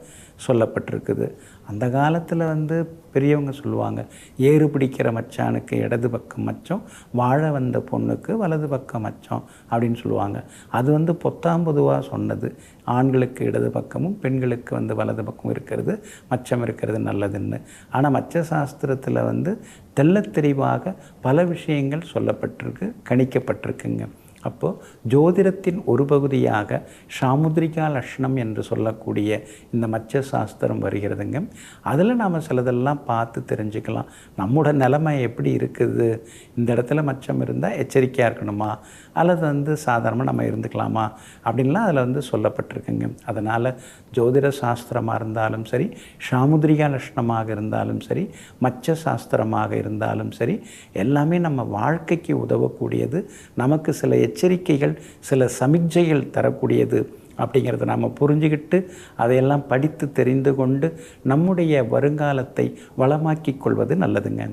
S1: சொல்லப்பட்டிருக்குது. அந்த காலத்தில் வந்து பெரியவங்க சொல்லுவாங்க, ஏறு பிடிக்கிற மச்சானுக்கு இடது பக்கம் மச்சம், வாழ வந்த பொண்ணுக்கு வலது பக்கம் மச்சம் அப்படின்னு சொல்லுவாங்க. அது வந்து பொத்தாம் பொதுவாக சொன்னது. ஆண்களுக்கு இடது பக்கமும் பெண்களுக்கு வந்து வலது பக்கம் இருக்கிறது, மச்சம் இருக்கிறது நல்லதுன்னு. ஆனால் மச்ச சாஸ்திரத்தில் வந்து தெள்ளத் தெளிவாக பல விஷயங்கள் சொல்லப்பட்டிருக்கு, கணிக்கப்பட்டிருக்குங்க. அப்போது ஜோதிடத்தின் ஒரு பகுதியாக சாமுத்ரிகா லக்ஷணம் என்று சொல்லக்கூடிய இந்த மச்ச சாஸ்திரம் வருகிறதுங்க. அதில் நாம் சிலதெல்லாம் பார்த்து தெரிஞ்சுக்கலாம். நம்மளோட நிலைமை எப்படி இருக்குது, இந்த இடத்துல மச்சம் இருந்தால் எச்சரிக்கையாக இருக்கணுமா, அல்லது வந்து சாதாரணமாக நம்ம இருந்துக்கலாமா அப்படின்லாம் அதில் வந்து சொல்லப்பட்டிருக்குங்க. அதனால் ஜோதிட சாஸ்திரமாக இருந்தாலும் சரி, சாமுத்ரிகா லக்ஷணமாக இருந்தாலும் சரி, மச்ச சாஸ்திரமாக இருந்தாலும் சரி, எல்லாமே நம்ம வாழ்க்கைக்கு உதவக்கூடியது, நமக்கு சில எச்சரிக்கைகள், சில சமிக்ஞைகள் தரக்கூடியது அப்படிங்கிறத நாம் புரிஞ்சுக்கிட்டு அதையெல்லாம் படித்து தெரிந்து கொண்டு நம்முடைய வருங்காலத்தை வளமாக்கிக் கொள்வது நல்லதுங்க.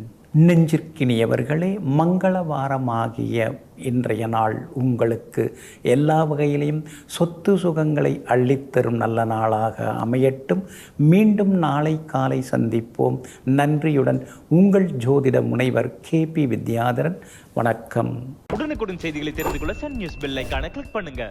S1: நெஞ்சிற்கினியவர்களே, மங்களவாரமாகிய இன்றைய நாள் உங்களுக்கு எல்லா வகையிலையும் சொத்து சுகங்களை அள்ளித்தரும் நல்ல நாளாக அமையட்டும். மீண்டும் நாளை காலை சந்திப்போம். நன்றியுடன் உங்கள் ஜோதிட முனைவர் KP வித்யாதரன். வணக்கம்.
S2: உடனுக்குடன் செய்திகளை தெரிந்து கொள்ள சன் நியூஸ் பெல் ஐகானை கிளிக் பண்ணுங்க.